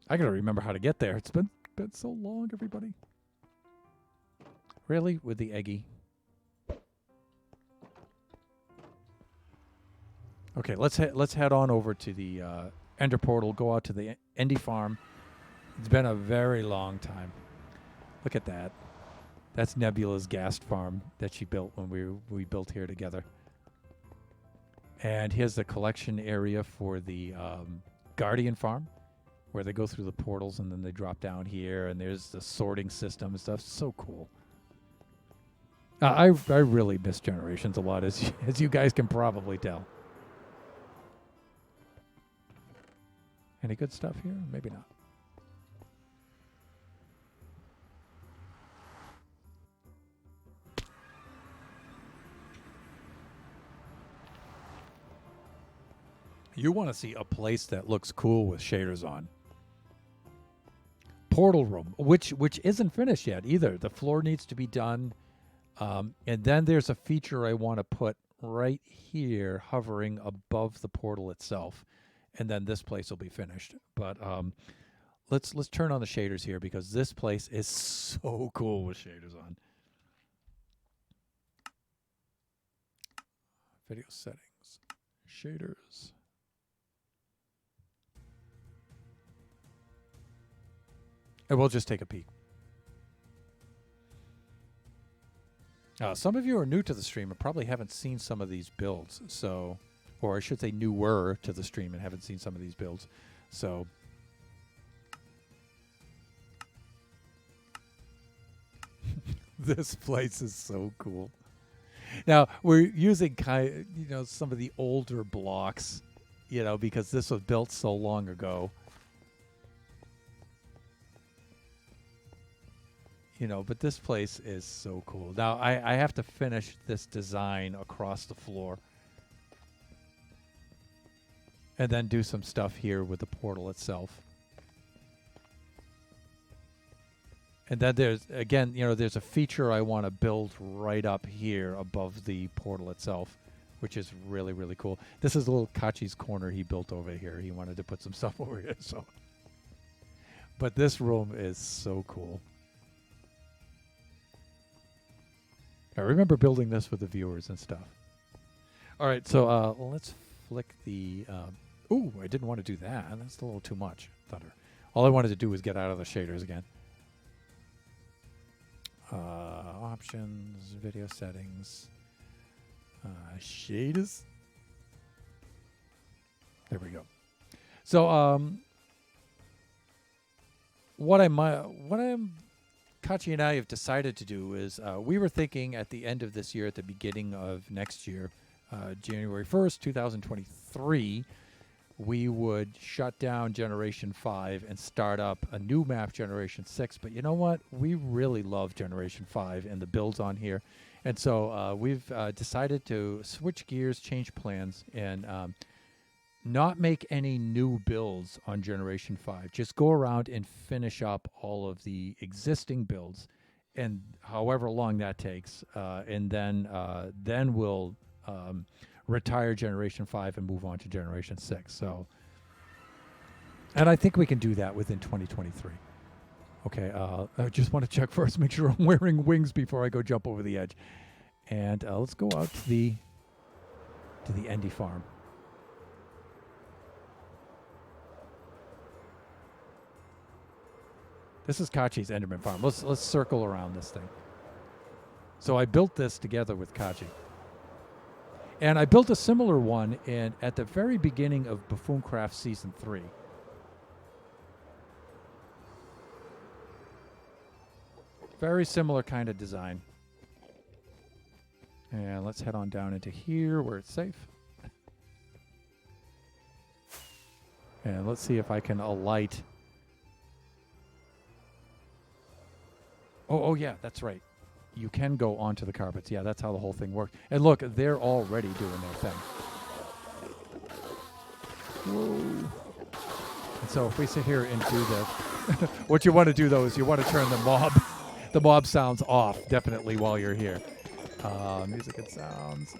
I gotta remember how to get there. It's been so long, everybody. Really, with the eggy. Okay, let's head on over to the Ender portal. Go out to the Endy farm. It's been a very long time. Look at that. That's Nebula's ghast farm that she built when we built here together. And here's the collection area for the Guardian farm, where they go through the portals and then they drop down here. And there's the sorting system and stuff. So cool. I really miss Generations a lot, as you guys can probably tell. Any good stuff here? Maybe not. You want to see a place that looks cool with shaders on. Portal room, which isn't finished yet either. The floor needs to be done. And then there's a feature I want to put right here, hovering above the portal itself. And then this place will be finished. But let's turn on the shaders here, because this place is so cool with shaders on. Video settings, shaders. And we'll just take a peek. Some of you are new to the stream and probably haven't seen some of these builds. So, or I should say newer to the stream and haven't seen some of these builds. So, this place is so cool. Now, we're using some of the older blocks, because this was built so long ago. But this place is so cool. Now, I have to finish this design across the floor. And then do some stuff here with the portal itself. And then there's a feature I want to build right up here above the portal itself, which is really, really cool. This is a little Kachi's corner he built over here. He wanted to put some stuff over here, so. But this room is so cool. I remember building this with the viewers and stuff. All right, so let's flick the... ooh, I didn't want to do that. That's a little too much. All I wanted to do was get out of the shaders again. Options, video settings, shaders. There we go. So, Kachi and I have decided to do is we were thinking at the end of this year, at the beginning of next year, January 1st, 2023, we would shut down Generation 5 and start up a new map, Generation 6. But you know what? We really love Generation 5 and the builds on here. And so we've decided to switch gears, change plans, and not make any new builds on Generation 5. Just go around and finish up all of the existing builds, and however long that takes, and then we'll retire Generation 5 and move on to Generation 6. So, and I think we can do that within 2023. Okay, I just want to check first, make sure I'm wearing wings before I go jump over the edge. And let's go out to the Endy farm. This is Kachi's Enderman farm. Let's circle around this thing. So I built this together with Kachi. And I built a similar one at the very beginning of Buffooncraft Season 3. Very similar kind of design. And let's head on down into here where it's safe. And let's see if I can alight. Oh yeah, that's right. You can go onto the carpets. Yeah, that's how the whole thing works. And look, they're already doing their thing. Whoa. And so if we sit here and do this, what you want to do, though, is you want to turn the mob sounds off, definitely, while you're here. Music and sounds,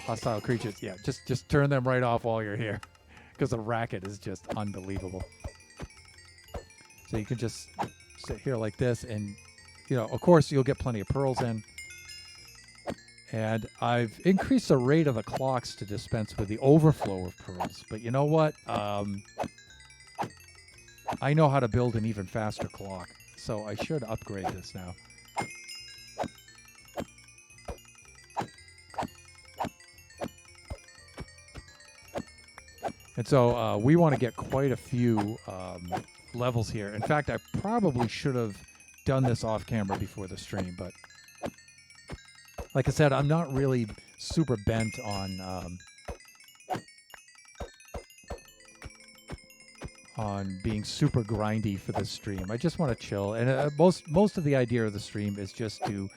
hostile creatures. Yeah, just turn them right off while you're here, because the racket is just unbelievable. So you can just sit here like this, and of course, you'll get plenty of pearls in. And I've increased the rate of the clocks to dispense with the overflow of pearls. But you know what? I know how to build an even faster clock, so I should upgrade this now. And so we want to get quite a few levels here. In fact, I probably should have done this off camera before the stream, but like I said, I'm not really super bent on on being super grindy for this stream. I just want to chill, and most of the idea of the stream is just to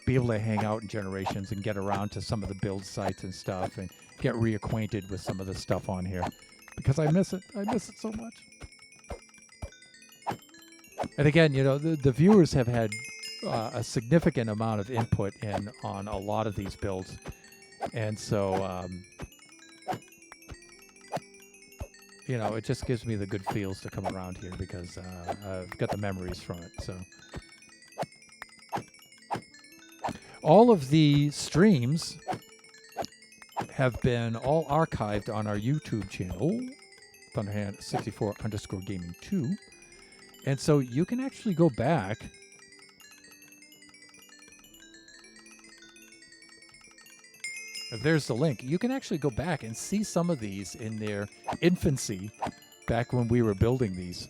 be able to hang out in Generations and get around to some of the build sites and stuff, and get reacquainted with some of the stuff on here, because I miss it. I miss it so much. And again, the viewers have had a significant amount of input in on a lot of these builds, and so it just gives me the good feels to come around here, because I've got the memories from it. So all of the streams have been all archived on our YouTube channel, Thunderhand64_gaming2. And so you can actually go back there's the link. You can actually go back and see some of these in their infancy back when we were building these.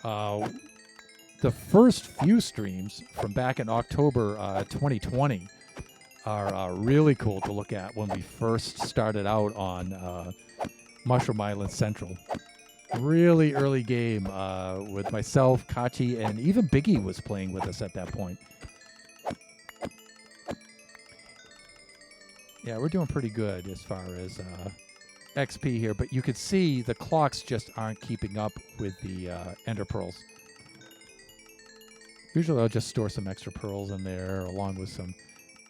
The first few streams from back in October 2020 are really cool to look at when we first started out on Mushroom Island Central. Really early game with myself, Kachi, and even Biggie was playing with us at that point. Yeah, we're doing pretty good as far as XP here, but you can see the clocks just aren't keeping up with the Ender Pearls. Usually I'll just store some extra pearls in there along with some,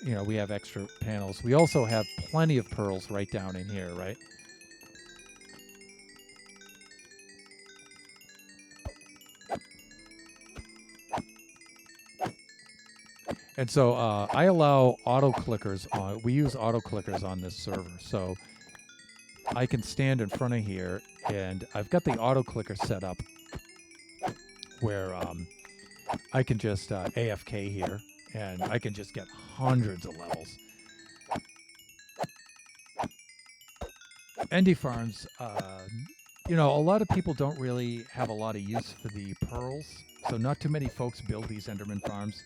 we have extra panels. We also have plenty of pearls right down in here, right? And so I allow auto clickers on. We use auto clickers on this server, so I can stand in front of here, and I've got the auto clicker set up where I can just AFK here, and I can just get hundreds of levels. Endy Farms, a lot of people don't really have a lot of use for the pearls, so not too many folks build these Enderman farms.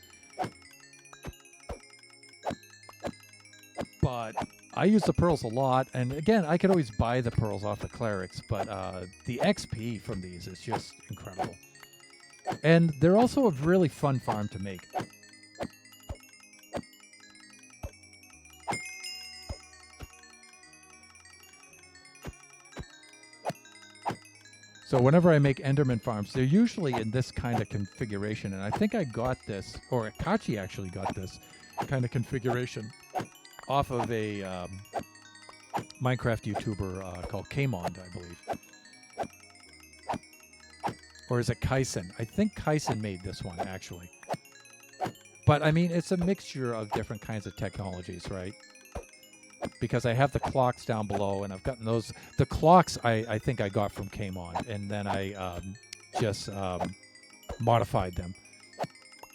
But I use the pearls a lot, and again, I could always buy the pearls off the clerics, but the XP from these is just incredible. And they're also a really fun farm to make. So whenever I make Enderman farms, they're usually in this kind of configuration, and I think I got this, or Kachi actually got this kind of configuration off of a Minecraft YouTuber called Kmond, I believe. Or is it Kaisen? I think Kaisen made this one, actually. But, I mean, it's a mixture of different kinds of technologies, right? Because I have the clocks down below, and I've gotten those. The clocks I think I got from Kmond, and then I just modified them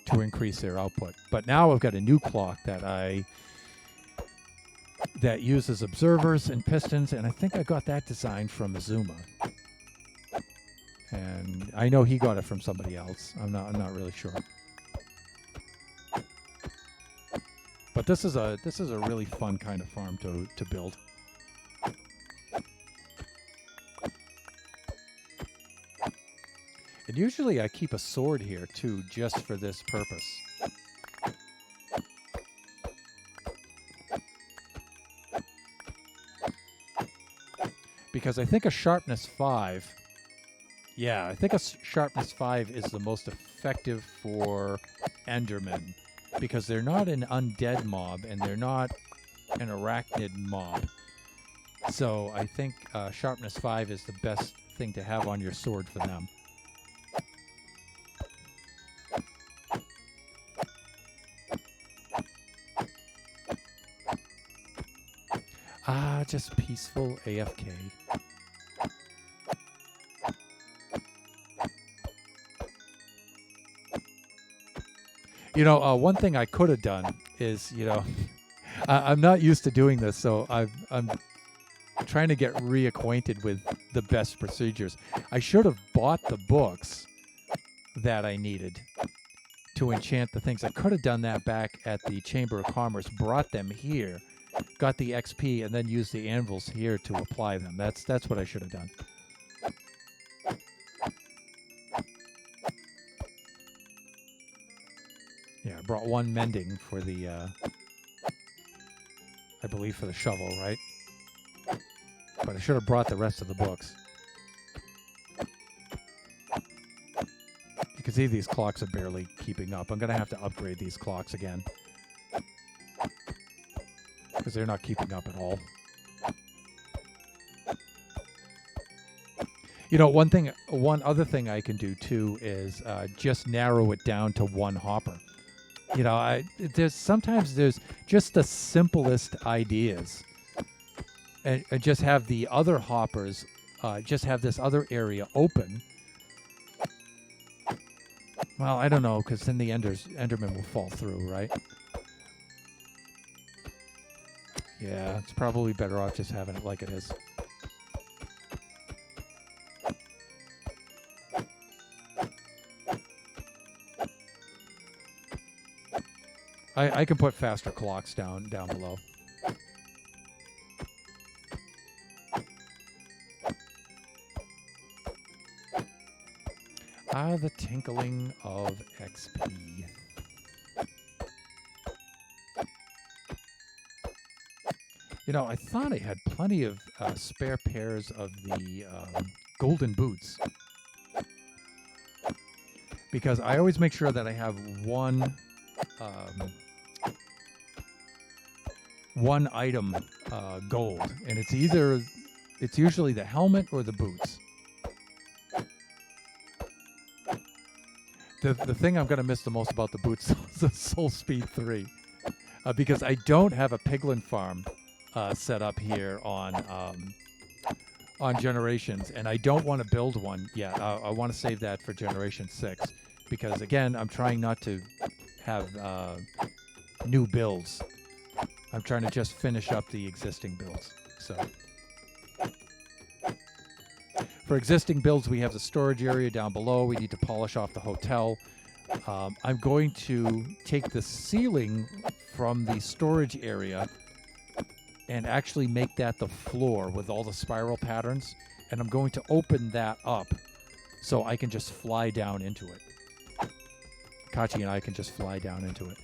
to increase their output. But now I've got a new clock that uses observers and pistons, and I think I got that designed from Azuma. And I know he got it from somebody else. I'm not really sure. But this is a really fun kind of farm to build. And usually I keep a sword here too, just for this purpose. Because I think a sharpness 5, I think a sharpness 5 is the most effective for Endermen, because they're not an undead mob and they're not an arachnid mob. So I think sharpness 5 is the best thing to have on your sword for them. Just peaceful AFK. One thing I could have done is, I'm not used to doing this, so I'm trying to get reacquainted with the best procedures. I should have bought the books that I needed to enchant the things. I could have done that back at the Chamber of Commerce, brought them here, got the XP, and then used the anvils here to apply them. That's what I should have done. brought one mending for the, I believe for the shovel, right? But I should have brought the rest of the books. You can see these clocks are barely keeping up. I'm going to have to upgrade these clocks again. Because they're not keeping up at all. You know, one other thing I can do too is just narrow it down to one hopper. You know, sometimes there's just the simplest ideas, and just have the other hoppers, just have this other area open. Well, I don't know, because then the Enderman will fall through, right? Yeah, it's probably better off just having it like it is. I can put faster clocks down below. The tinkling of XP. You know, I thought I had plenty of spare pairs of the golden boots. Because I always make sure that I have one item gold. And it's usually the helmet or the boots. The thing I'm going to miss the most about the boots is the Soul Speed 3. Because I don't have a piglin farm set up here on Generations, and I don't want to build one yet. I want to save that for Generation 6, because again, I'm trying not to have new builds. I'm trying to just finish up the existing builds. So for existing builds, we have the storage area down below. We need to polish off the hotel. I'm going to take the ceiling from the storage area and actually make that the floor with all the spiral patterns. And I'm going to open that up so I can just fly down into it. Kachi and I can just fly down into it.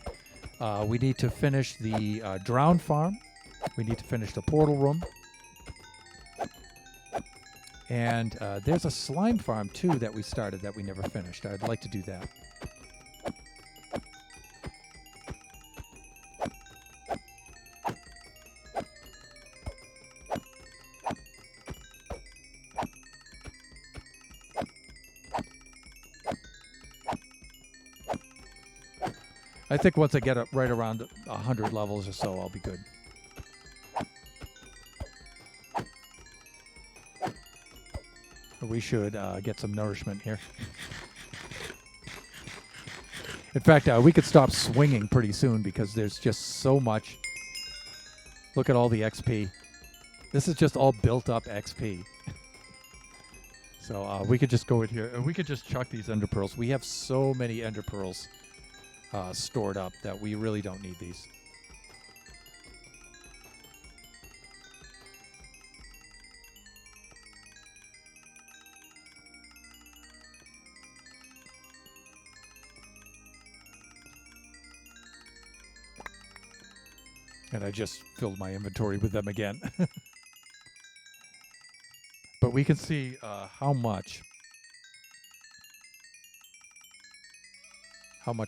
We need to finish the drown farm. We need to finish the portal room. And there's a slime farm, too, that we started that we never finished. I'd like to do that. I think once I get it right around 100 levels or so, I'll be good. We should get some nourishment here. In fact, we could stop swinging pretty soon because there's just so much. Look at all the XP. This is just all built up XP. So we could just go in here and we could just chuck these ender pearls. We have so many ender pearls stored up that we really don't need these. And I just filled my inventory with them again. But we can see how much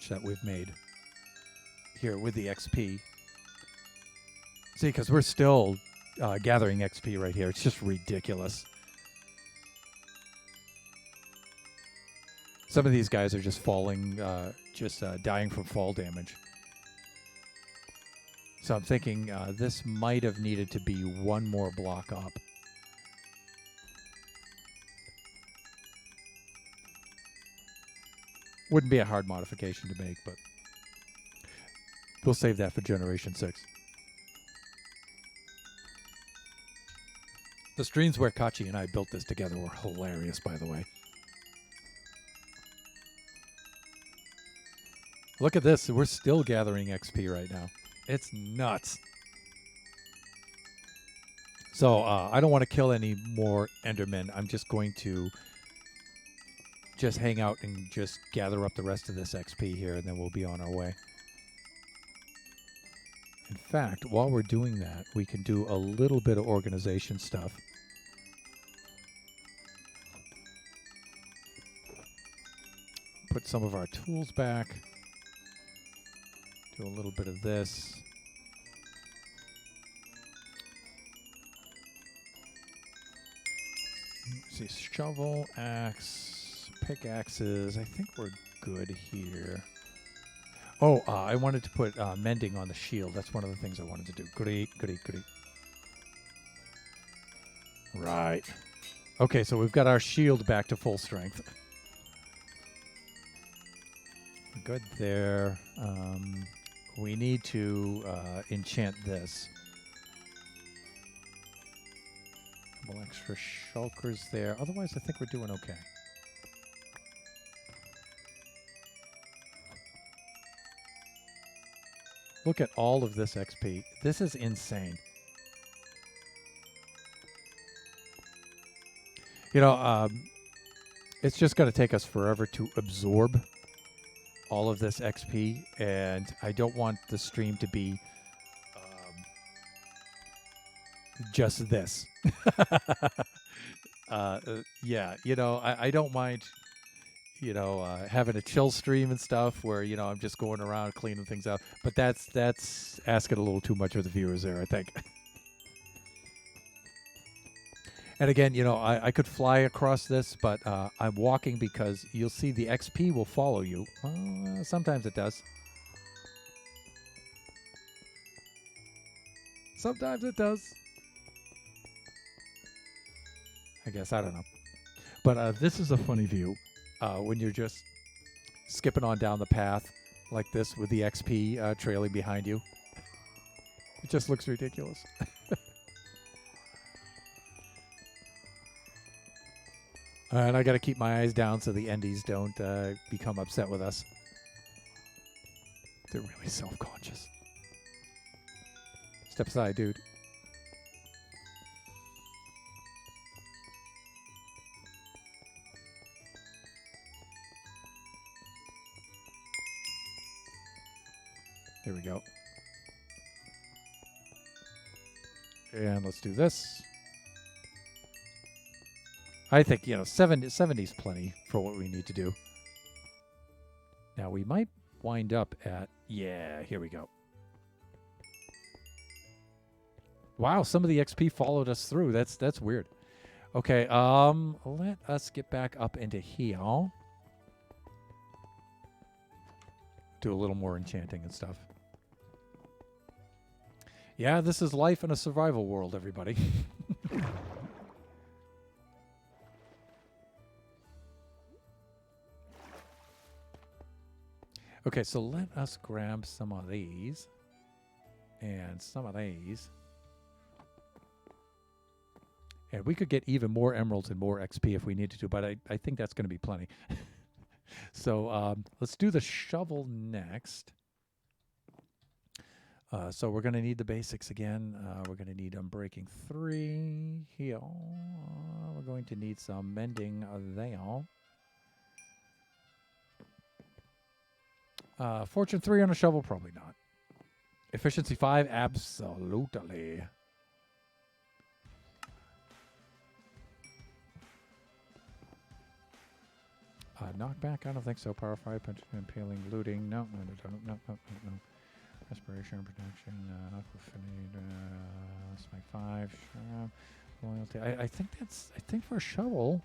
that we've made here with the XP. See, because we're still gathering XP right here. It's just ridiculous. Some of these guys are just falling, dying from fall damage. So I'm thinking this might have needed to be one more block up. Wouldn't be a hard modification to make, but we'll save that for Generation 6. The streams where Kachi and I built this together were hilarious, by the way. Look at this. We're still gathering XP right now. It's nuts. So I don't want to kill any more Endermen. I'm just going to just hang out and just gather up the rest of this XP here, and then we'll be on our way. In fact, while we're doing that, we can do a little bit of organization stuff. Put some of our tools back. Do a little bit of this. Let's see, shovel, axe, pickaxes. I think we're good here. Oh, I wanted to put mending on the shield. That's one of the things I wanted to do. Great. Right. Okay, so we've got our shield back to full strength. Good there. We need to enchant this. A couple extra shulkers there. Otherwise, I think we're doing okay. Look at all of this XP. This is insane. You know, it's just going to take us forever to absorb all of this XP, and I don't want the stream to be just this. Yeah, you know, I don't mind, you know, having a chill stream and stuff where, you know, I'm just going around cleaning things up. But that's asking a little too much of the viewers there, I think. And again, you know, I could fly across this, but I'm walking because you'll see the XP will follow you. Sometimes it does. Sometimes it does. I guess, I don't know. But this is a funny view when you're just skipping on down the path like this with the XP trailing behind you. It just looks ridiculous. And I got to keep my eyes down so the endies don't become upset with us. They're really self-conscious. Step aside, dude. There we go. And let's do this. I think, you know, 70's plenty for what we need to do. Now, we might wind up at... Yeah, here we go. Wow, some of the XP followed us through. That's weird. Okay, let us get back up into here. Do a little more enchanting and stuff. Yeah, this is life in a survival world, everybody. Okay, so let us grab some of these and some of these. And we could get even more emeralds and more XP if we needed to, but I think that's going to be plenty. So let's do the shovel next. So we're going to need the basics again. We're going to need Unbreaking 3 here. We're going to need some Mending there. Fortune 3 on a shovel? Probably not. Efficiency 5? Absolutely. Knockback? I don't think so. Power 5, punch, impaling, looting. No. Respiration, protection, affinity, smite 5, loyalty. I think for a shovel.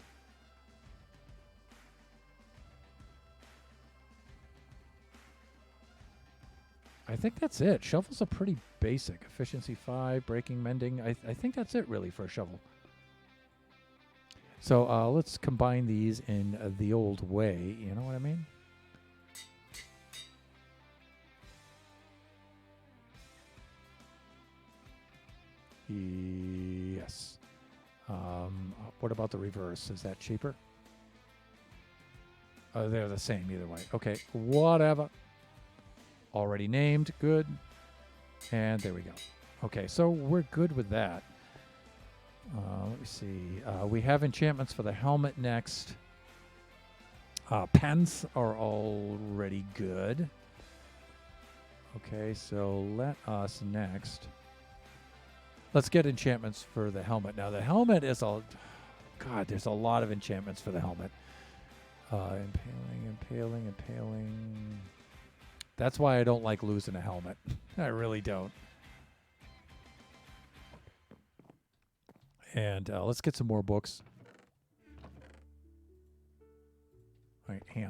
I think that's it. Shovels are pretty basic. Efficiency 5, breaking, mending. I think that's it really for a shovel. So let's combine these in the old way. You know what I mean? Yes. What about the reverse? Is that cheaper? They're the same either way. Okay, whatever. Already named. Good. And there we go. Okay, so we're good with that. Let me see. We have enchantments for the helmet next. Pens are already good. Okay, so let us next. Let's get enchantments for the helmet. Now, the helmet is a... God, there's a lot of enchantments for the helmet. Impaling. That's why I don't like losing a helmet. I really don't. And let's get some more books. All right, here.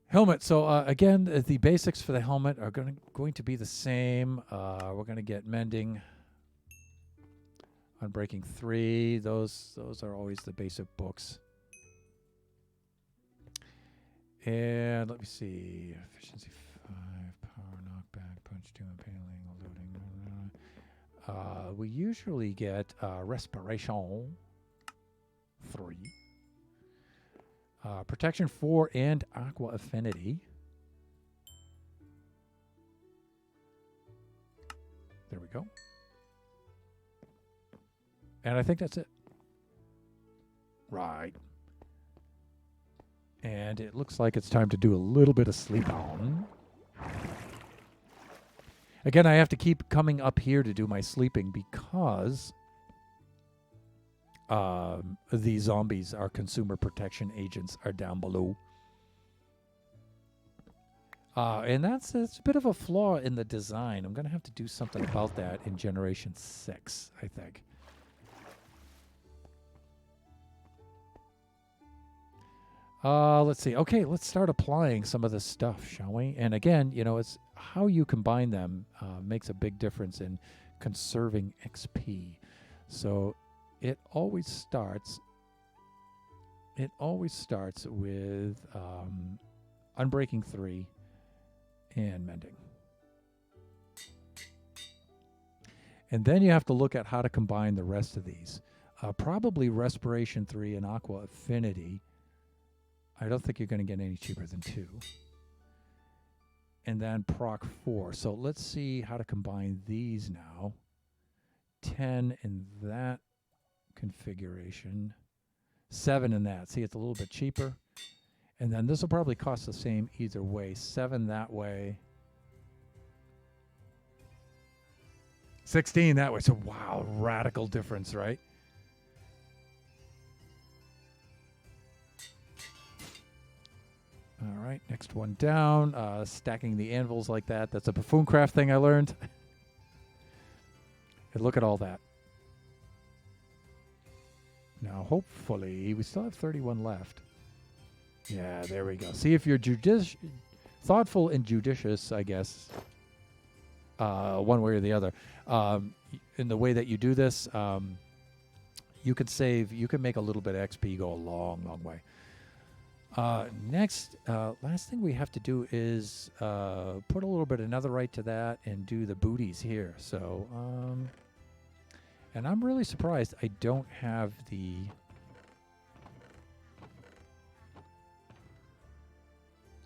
Helmet. So again, the basics for the helmet are going to be the same. We're going to get mending, unbreaking 3. Those are always the basic books. And let me see. Efficiency 5, power knockback, punch 2, impaling, eluding. We usually get respiration 3. Protection 4 and Aqua Affinity. There we go. And I think that's it. Right. And it looks like it's time to do a little bit of sleep on. Again, I have to keep coming up here to do my sleeping because the zombies, our consumer protection agents, are down below. And it's a bit of a flaw in the design. I'm going to have to do something about that in Generation 6, I think. Let's see. Okay, let's start applying some of this stuff, shall we? And again, you know, it's how you combine them makes a big difference in conserving XP. So it always starts with Unbreaking 3 and Mending. And then you have to look at how to combine the rest of these. Probably Respiration 3 and Aqua Affinity. I don't think you're going to get any cheaper than 2. And then Proc 4. So let's see how to combine these now. 10 in that configuration. 7 in that. See, it's a little bit cheaper. And then this will probably cost the same either way. 7 that way. 16 that way. So, wow, radical difference, right? All right, next one down. Stacking the anvils like that. That's a Buffooncraft thing I learned. And look at all that. Now, hopefully, we still have 31 left. Yeah, there we go. See, if you're thoughtful and judicious, I guess, one way or the other, in the way that you do this, you can make a little bit of XP go a long, long way. Next, last thing we have to do is put a little bit of netherite to that and do the booties here. So, and I'm really surprised I don't have the...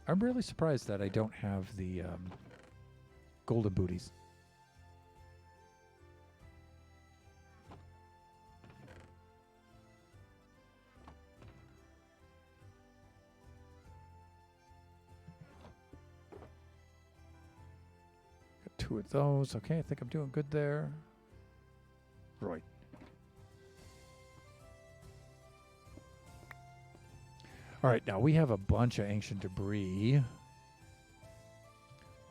I'm really surprised that I don't have the golden booties. Got 2 of those. Okay, I think I'm doing good there. Right. All right, now we have a bunch of ancient debris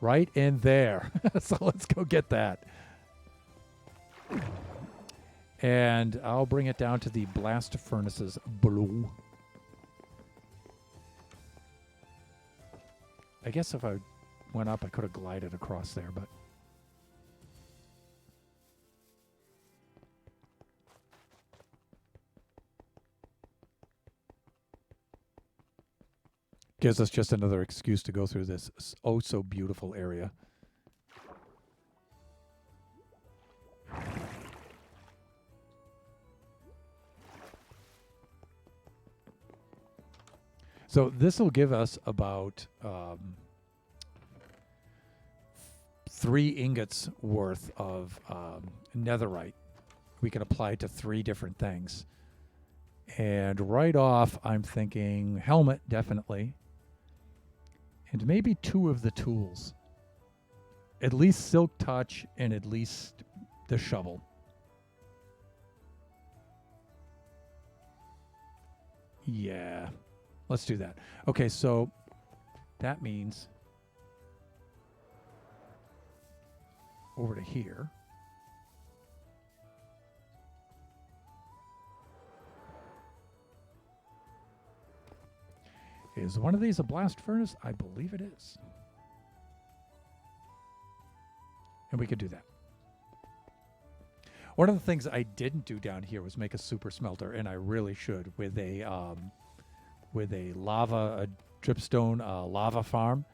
right in there. So let's go get that. And I'll bring it down to the blast furnaces below. I guess if I went up, I could have glided across there, but... gives us just another excuse to go through this oh so beautiful area. So this will give us about 3 ingots worth of netherite. We can apply it to 3 different things. And right off, I'm thinking helmet, definitely. And maybe 2 of the tools. At least Silk Touch and at least the shovel. Yeah. Let's do that. Okay, so that means over to here. Is one of these a blast furnace? I believe it is. And we could do that. One of the things I didn't do down here was make a super smelter, and I really should, with a dripstone lava farm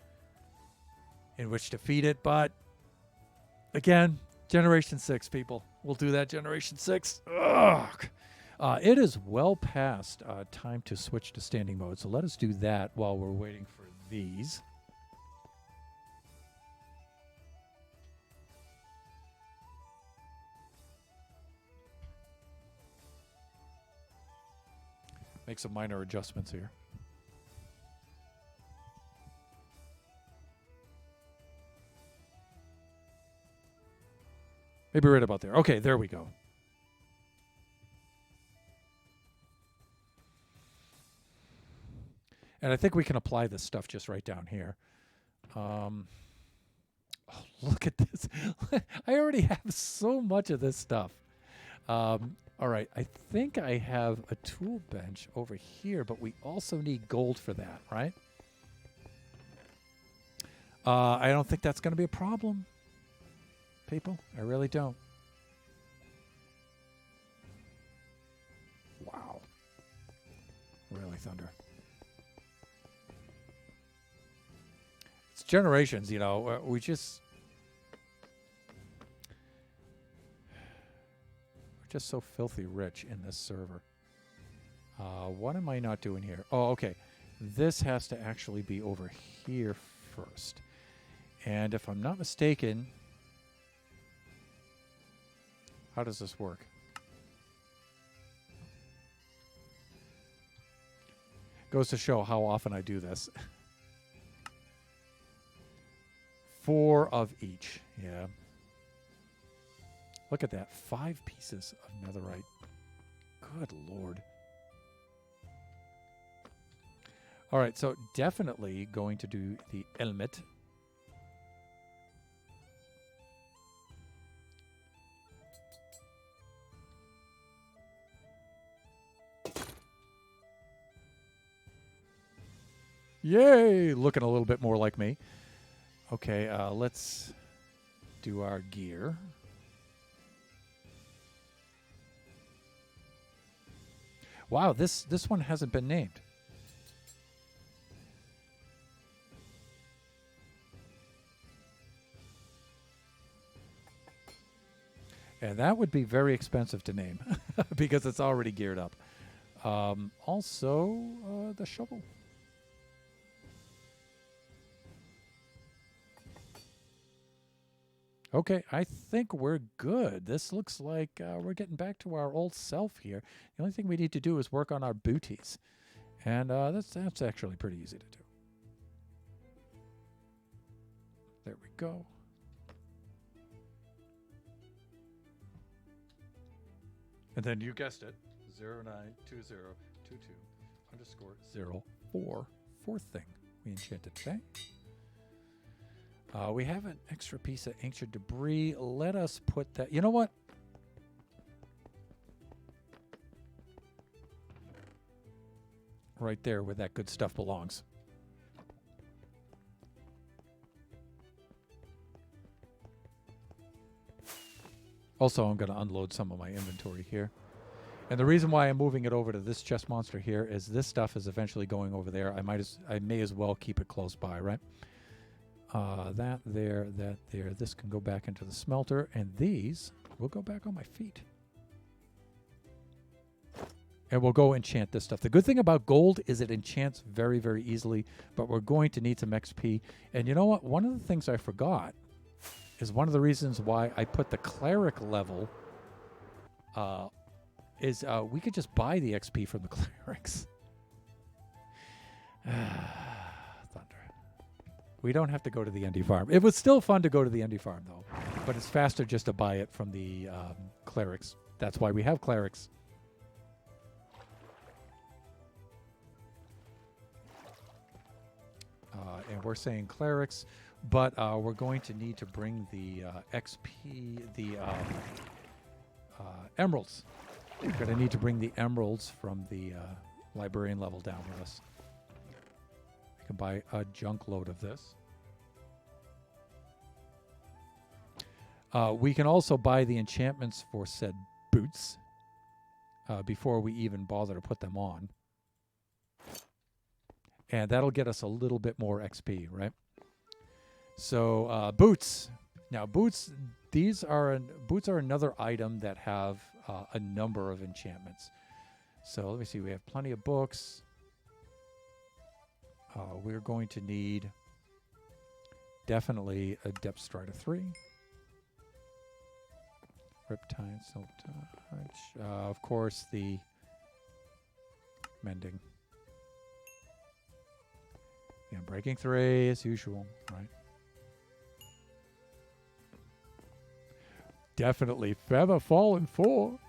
in which to feed it. But again, Generation 6, people. We'll do that, Generation 6. Ugh. It is well past time to switch to standing mode, so let us do that while we're waiting for these. Make some minor adjustments here. Maybe right about there. Okay, there we go. And I think we can apply this stuff just right down here. Oh, look at this. I already have so much of this stuff. All right, I think I have a tool bench over here, but we also need gold for that, right? I don't think that's going to be a problem, people. I really don't. Wow. Really, Thunder. It's Generations, you know. We're just so filthy rich in this server. What am I not doing here? Oh, okay. This has to actually be over here first. And if I'm not mistaken, how does this work? Goes to show how often I do this. 4 of each. Yeah. Look at that. 5 pieces of netherite. Good Lord. All right, so definitely going to do the helmet. Yay! Looking a little bit more like me. Okay, let's do our gear. Wow, this one hasn't been named. And that would be very expensive to name because it's already geared up. Also, the shovel. Okay, I think we're good. This looks like we're getting back to our old self here. The only thing we need to do is work on our booties. And that's actually pretty easy to do. There we go. And then you guessed it, 092022_04. Fourth thing we enchanted today. We have an extra piece of ancient debris. Let us put that... You know what? Right there where that good stuff belongs. Also, I'm going to unload some of my inventory here. And the reason why I'm moving it over to this chest monster here is this stuff is eventually going over there. I may as well keep it close by, right? That there. This can go back into the smelter, and these will go back on my feet. And we'll go enchant this stuff. The good thing about gold is it enchants very, very easily, but we're going to need some XP. And you know what? One of the things I forgot is one of the reasons why I put the cleric level is we could just buy the XP from the clerics. Thunder. We don't have to go to the Endy farm. It was still fun to go to the Endy farm, though. But it's faster just to buy it from the clerics. That's why we have clerics. And we're saying clerics, but we're going to need to bring the XP, the emeralds. We're going to need to bring the emeralds from the librarian level down with us. We can buy a junk load of this. We can also buy the enchantments for said boots before we even bother to put them on. And that'll get us a little bit more XP, right? So boots. Now boots, boots are another item that have a number of enchantments. So let me see. We have plenty of books. We're going to need definitely a Depth Strider 3. Riptide, Silk Touch. Of course, the Mending. Yeah, Breaking 3 as usual, right? Definitely Feather Fallen 4.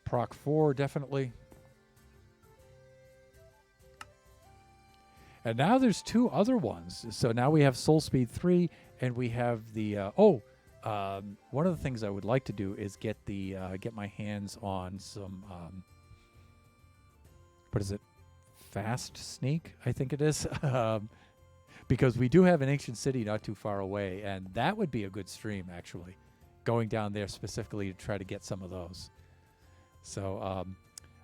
Proc 4, definitely. And now there's two other ones. So now we have Soul Speed 3, and we have the... one of the things I would like to do is get the get my hands on some... what is it? Fast Sneak, I think it is. Because we do have an ancient city not too far away, and that would be a good stream, actually. Going down there specifically to try to get some of those. So,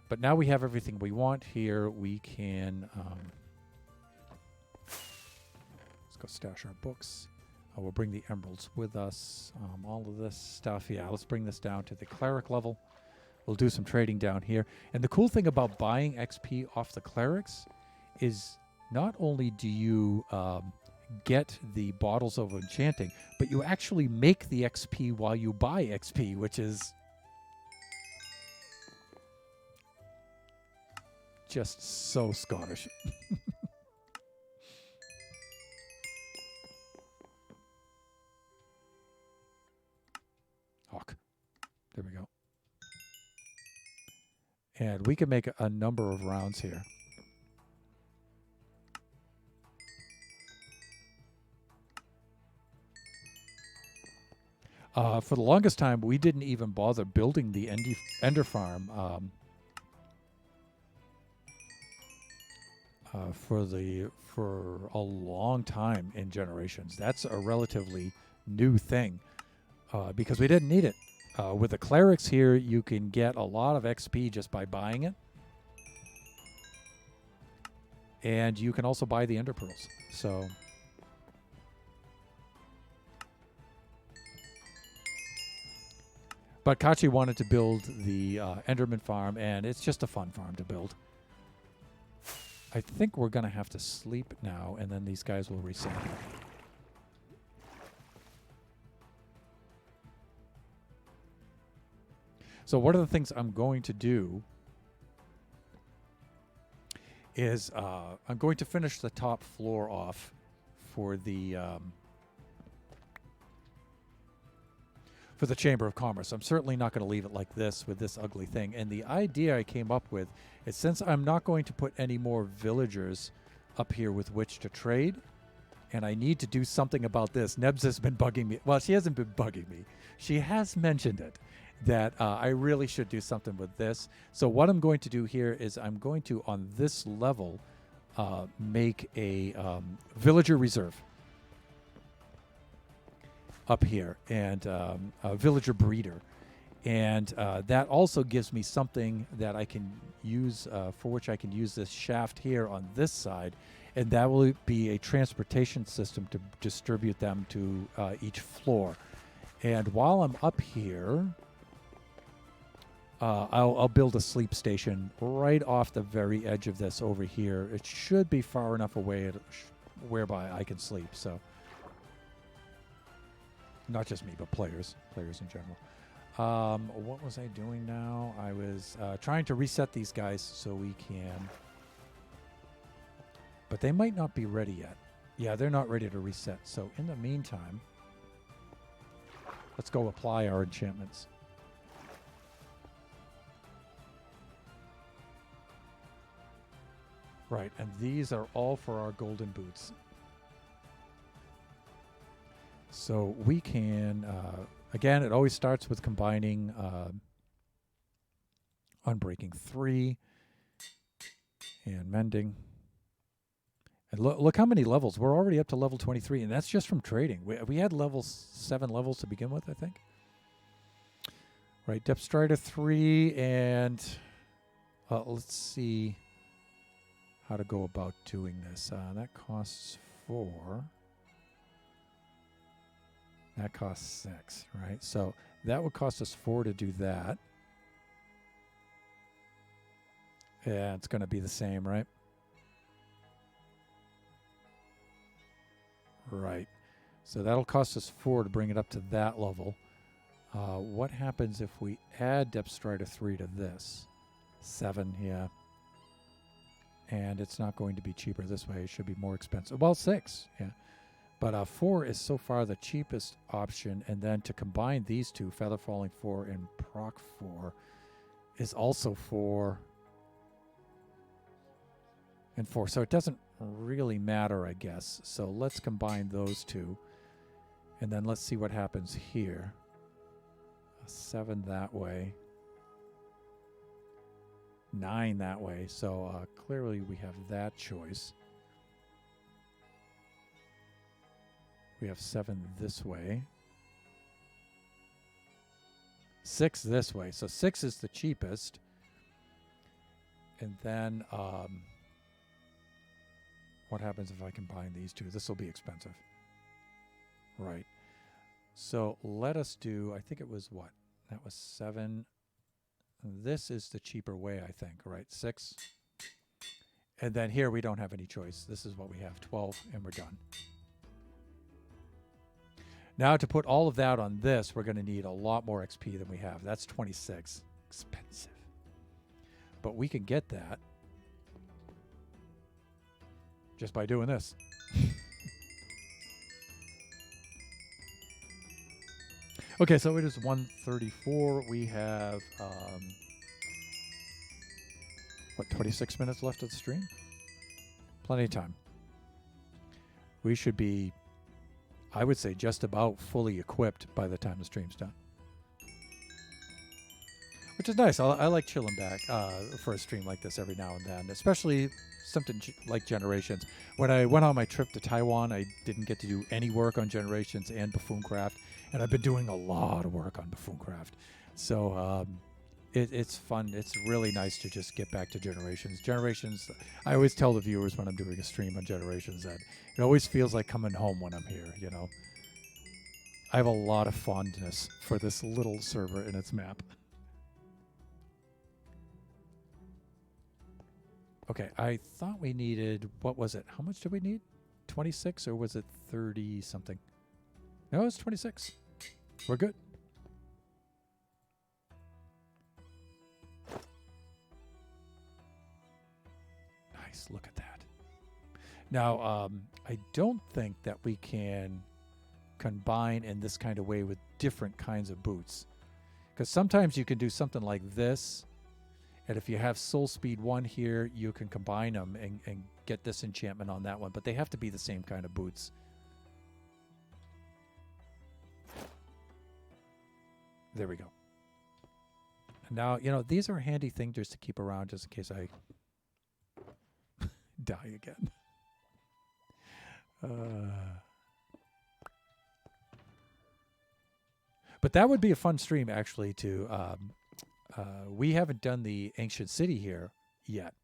but now we have everything we want here. We can... let's go stash our books. We'll bring the emeralds with us. All of this stuff. Yeah, let's bring this down to the cleric level. We'll do some trading down here. And the cool thing about buying XP off the clerics is not only do you get the bottles of enchanting, but you actually make the XP while you buy XP, which is just so Scottish. Hawk. There we go. And we can make a number of rounds here. For the longest time, we didn't even bother building the Ender farm for a long time in Generations. That's a relatively new thing because we didn't need it. With the clerics here, you can get a lot of XP just by buying it. And you can also buy the Ender Pearls. So... But Kachi wanted to build the Enderman farm, and it's just a fun farm to build. I think we're going to have to sleep now, and then these guys will reset. So one of the things I'm going to do is I'm going to finish the top floor off for the Chamber of Commerce. I'm certainly not going to leave it like this with this ugly thing. And the idea I came up with is, since I'm not going to put any more villagers up here with which to trade, and I need to do something about this. Nebs has been bugging me. Well, she hasn't been bugging me. She has mentioned it, that I really should do something with this. So what I'm going to do here is I'm going to, on this level, make a villager reserve up here, and a villager breeder. And that also gives me something that I can use, for which I can use this shaft here on this side, and that will be a transportation system to distribute them to each floor. And while I'm up here, I'll build a sleep station right off the very edge of this over here. It should be far enough away whereby I can sleep. So not just me, but players in general. What was I doing now? I was trying to reset these guys so we can. But they might not be ready yet. Yeah, they're not ready to reset. So in the meantime, let's go apply our enchantments. Right, and these are all for our golden boots. So we can, again, it always starts with combining Unbreaking 3 and Mending. And look how many levels. We're already up to level 23, and that's just from trading. We had 7 levels to begin with, I think. Right, Depth Strider 3, and let's see how to go about doing this. That costs 4. That costs 6, right? So that would cost us 4 to do that. Yeah, it's going to be the same, right? Right. So that'll cost us 4 to bring it up to that level. What happens if we add Depth Strider 3 to this? 7, yeah. And it's not going to be cheaper this way. It should be more expensive. Well, 6, yeah. But 4 is so far the cheapest option. And then to combine these two, Feather Falling 4 and Proc 4, is also 4 and 4. So it doesn't really matter, I guess. So let's combine those two. And then let's see what happens here. 7 that way. 9 that way. So clearly we have that choice. We have 7 this way. 6 this way. So 6 is the cheapest. And then what happens if I combine these two? This will be expensive. Right. So let us do, I think it was what? That was 7. This is the cheaper way, I think, right? 6. And then here we don't have any choice. This is what we have, 12, and we're done. Now to put all of that on this, we're going to need a lot more XP than we have. That's 26. Expensive. But we can get that just by doing this. Okay, so it is 1:34. We have, what, 26 minutes left of the stream? Plenty of time. We should be, I would say, just about fully equipped by the time the stream's done. Which is nice. I like chilling back for a stream like this every now and then, especially something like Generations. When I went on my trip to Taiwan, I didn't get to do any work on Generations and Buffooncraft, and I've been doing a lot of work on Buffooncraft. So it's fun. It's really nice to just get back to Generations. Generations, I always tell the viewers when I'm doing a stream on Generations that it always feels like coming home when I'm here, you know. I have a lot of fondness for this little server and its map. Okay, I thought we needed, what was it? How much did we need? 26 or was it 30 something? No, it's 26. We're good. Nice, look at that. Now, I don't think that we can combine in this kind of way with different kinds of boots. Because sometimes you can do something like this. And if you have Soul Speed 1 here, you can combine them and get this enchantment on that one. But they have to be the same kind of boots. There we go. And now, you know, these are a handy thing just to keep around just in case I die again. But that would be a fun stream, actually, to... we haven't done the Ancient City here yet.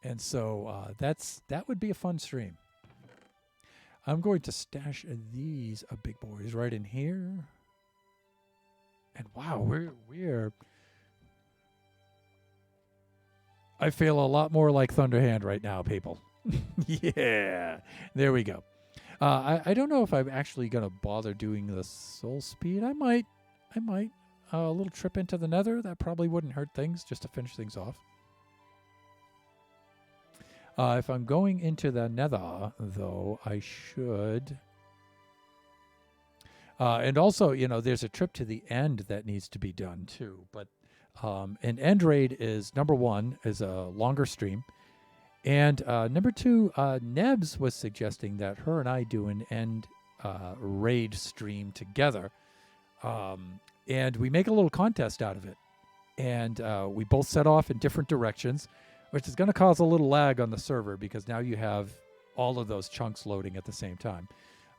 And so that would be a fun stream. I'm going to stash these big boys right in here. And wow, we're I feel a lot more like Thunderhand right now, people. Yeah. There we go. I don't know if I'm actually going to bother doing the Soul Speed. I might. I might. A little trip into the nether, that probably wouldn't hurt things, just to finish things off. If I'm going into the nether, though, I should... and also, there's a trip to the end that needs to be done, too. But an end raid is, number one, is a longer stream. And number two, Nebs was suggesting that her and I do an end raid stream together. And we make a little contest out of it. And we both set off in different directions, which is going to cause a little lag on the server because now you have all of those chunks loading at the same time.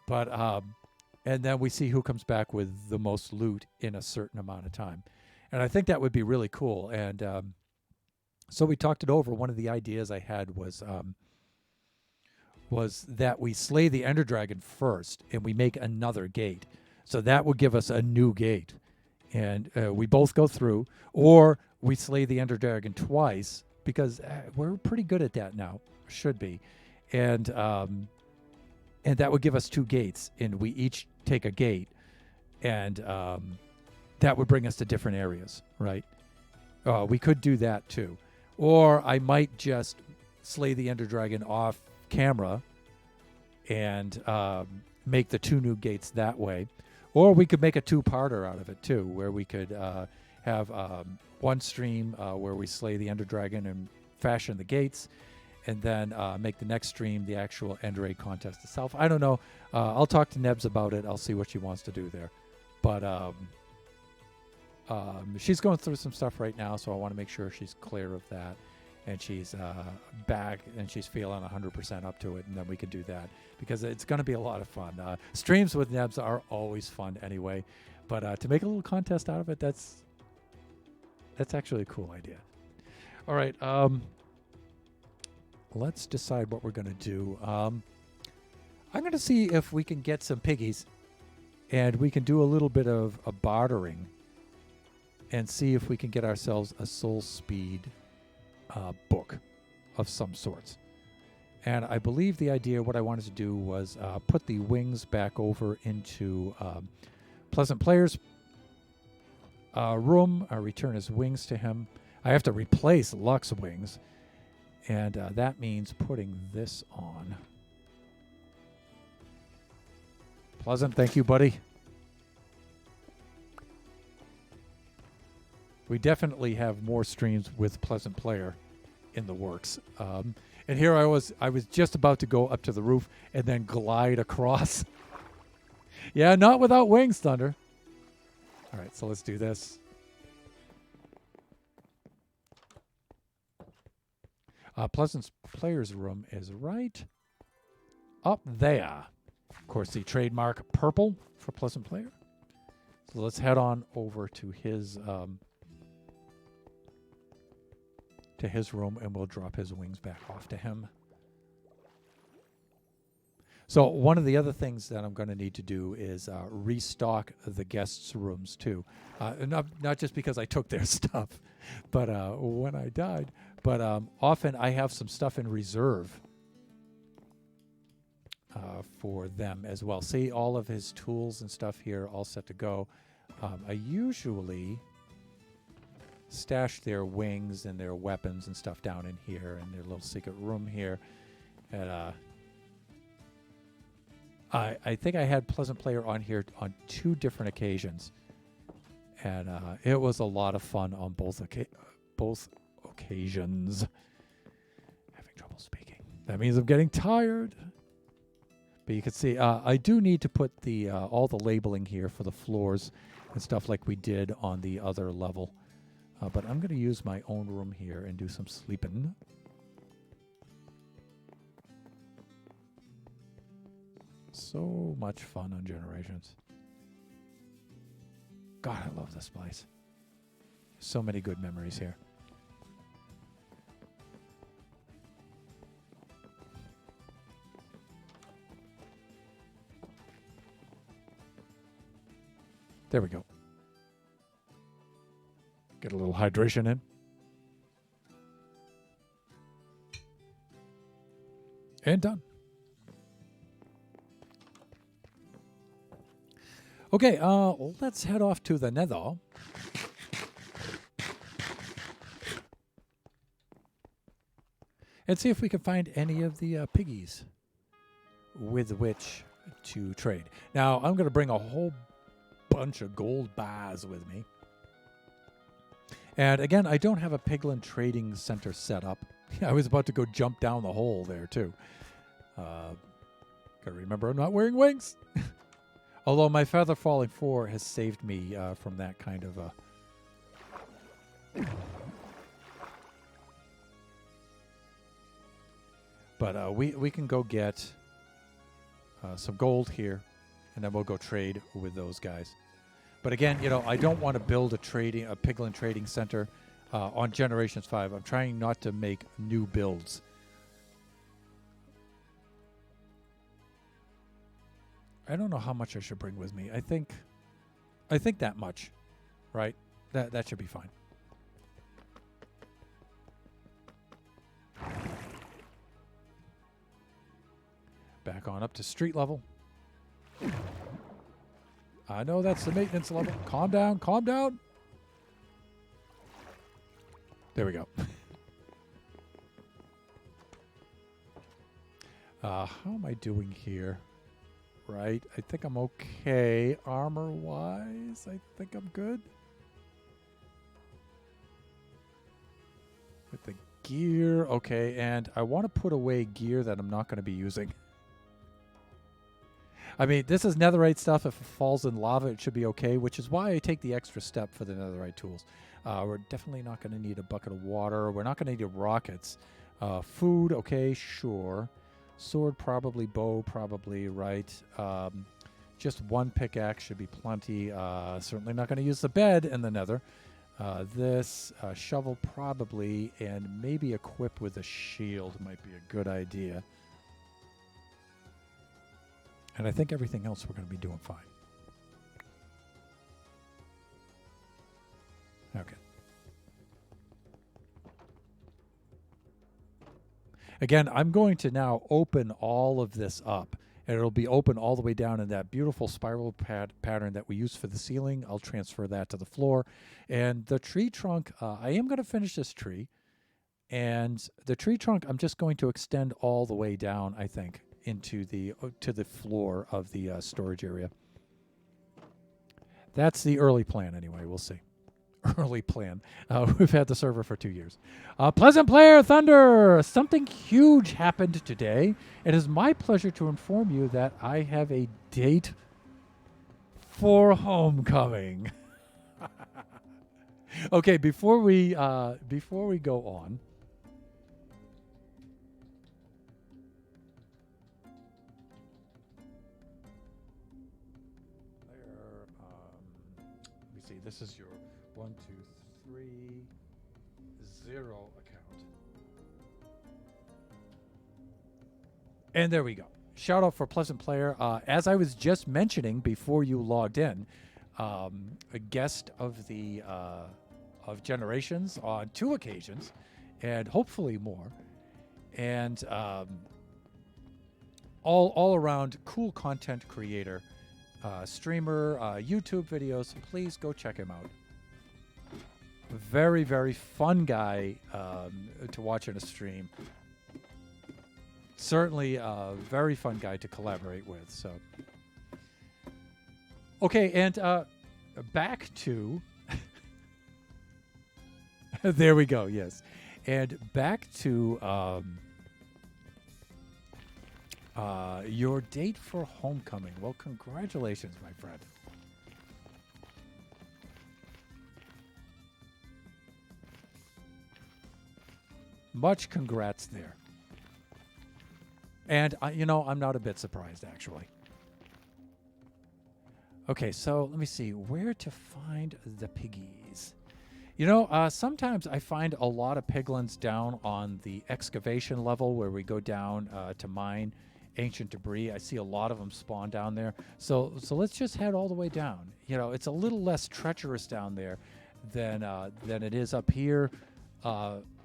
But and then we see who comes back with the most loot in a certain amount of time. And I think that would be really cool. And so we talked it over. One of the ideas I had was that we slay the Ender Dragon first and we make another gate. So that would give us a new gate. And we both go through, or we slay the Ender Dragon twice because we're pretty good at that now, should be. And that would give us two gates, and we each take a gate, and that would bring us to different areas, right? We could do that too. Or I might just slay the Ender Dragon off camera and make the two new gates that way. Or we could make a two-parter out of it too, where we could have one stream where we slay the Ender Dragon and fashion the gates, and then make the next stream the actual End Raid contest itself. I don't know. I'll talk to Nebs about it. I'll see what she wants to do there. But she's going through some stuff right now, so I want to make sure she's clear of that. And she's back, and she's feeling 100% up to it, and then we can do that. Because it's going to be a lot of fun. Streams with Nebs are always fun anyway. But to make a little contest out of it, that's actually a cool idea. All right. Let's decide what we're going to do. I'm going to see if we can get some piggies, and we can do a little bit of a bartering and see if we can get ourselves a soul speed book of some sorts. And I believe the idea, what I wanted to do was put the wings back over into Pleasant Player's room, return his wings to him. I have to replace Luck's wings, and that means putting this on. Pleasant, thank you, buddy. We definitely have more streams with Pleasant Player in the works. And here I was just about to go up to the roof and then glide across. Yeah, not without wings, Thunder. All right, so let's do this. Pleasant Player's room is right up there. Of course, the trademark purple for Pleasant Player. So let's head on over to his room, and we'll drop his wings back off to him. So one of the other things that I'm going to need to do is restock the guests' rooms too. Not just because I took their stuff, but when I died. But often I have some stuff in reserve for them as well. See all of his tools and stuff here all set to go. I usually stash their wings and their weapons and stuff down in here in their little secret room here. And I think I had Pleasant Player on here on 2 different occasions. And it was a lot of fun on both occasions. Having trouble speaking. That means I'm getting tired. But you can see I do need to put the all the labeling here for the floors and stuff like we did on the other level. But I'm going to use my own room here and do some sleeping. So much fun on Generations. God, I love this place. So many good memories here. There we go. Get a little hydration in. And done. Okay, let's head off to the nether. And see if we can find any of the piggies with which to trade. Now, I'm going to bring a whole bunch of gold bars with me. And again, I don't have a piglin trading center set up. I was about to go jump down the hole there, too. Gotta remember I'm not wearing wings. Although my Feather Falling 4 has saved me from that kind of... But we can go get some gold here, and then we'll go trade with those guys. But again, you know, I don't want to build a piglin trading center on Generations 5. I'm trying not to make new builds. I don't know how much I should bring with me. I think that much, right? That should be fine. Back on up to street level. I know that's the maintenance level. Calm down, calm down. There we go. How am I doing here? Right, I think I'm okay armor-wise. I think I'm good. With the gear, okay, and I want to put away gear that I'm not going to be using. I mean, this is netherite stuff. If it falls in lava, it should be okay, which is why I take the extra step for the netherite tools. We're definitely not going to need a bucket of water. We're not going to need rockets. Food, okay, sure. Sword, probably. Bow, probably, right. Just one pickaxe should be plenty. Certainly not going to use the bed in the nether. This shovel, probably, and maybe equip with a shield might be a good idea. And I think everything else we're going to be doing fine. Okay. Again, I'm going to now open all of this up. And it'll be open all the way down in that beautiful spiral pattern that we use for the ceiling. I'll transfer that to the floor. And the tree trunk, I am going to finish this tree. And the tree trunk, I'm just going to extend all the way down, I think, into the to the floor of the storage area. That's the early plan anyway. We'll see. Early plan. We've had the server for 2 years. Pleasant Player Thunder! Something huge happened today. It is my pleasure to inform you that I have a date for homecoming. Okay, before we go on, let me see. This is your 1, 2, 3, 0 account. And there we go. Shout out for Pleasant Player. As I was just mentioning before you logged in, a guest of the of Generations on 2 occasions, and hopefully more, and all around cool content creator, streamer, YouTube videos. Please go check him out. Very, very fun guy to watch in a stream. Certainly a very fun guy to collaborate with. So, okay, and back to there we go. Yes, and back to your date for homecoming. Well, congratulations, my friend. Much congrats there. And, I'm not a bit surprised, actually. Okay, so let me see. Where to find the piggies? Sometimes I find a lot of piglins down on the excavation level where we go down to mine ancient debris. I see a lot of them spawn down there. So let's just head all the way down. It's a little less treacherous down there than it is up here.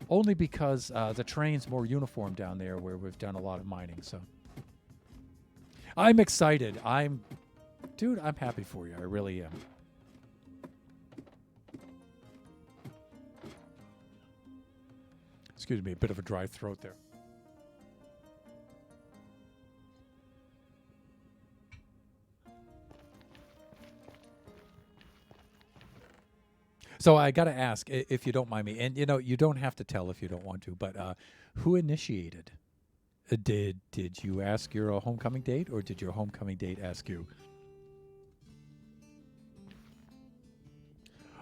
Only because the terrain's more uniform down there where we've done a lot of mining. So I'm excited. I'm Dude, I'm happy for you. I really am. Excuse me, a bit of a dry throat there. So I got to ask, if you don't mind me, and you don't have to tell if you don't want to, but who initiated? Did you ask your homecoming date, or did your homecoming date ask you?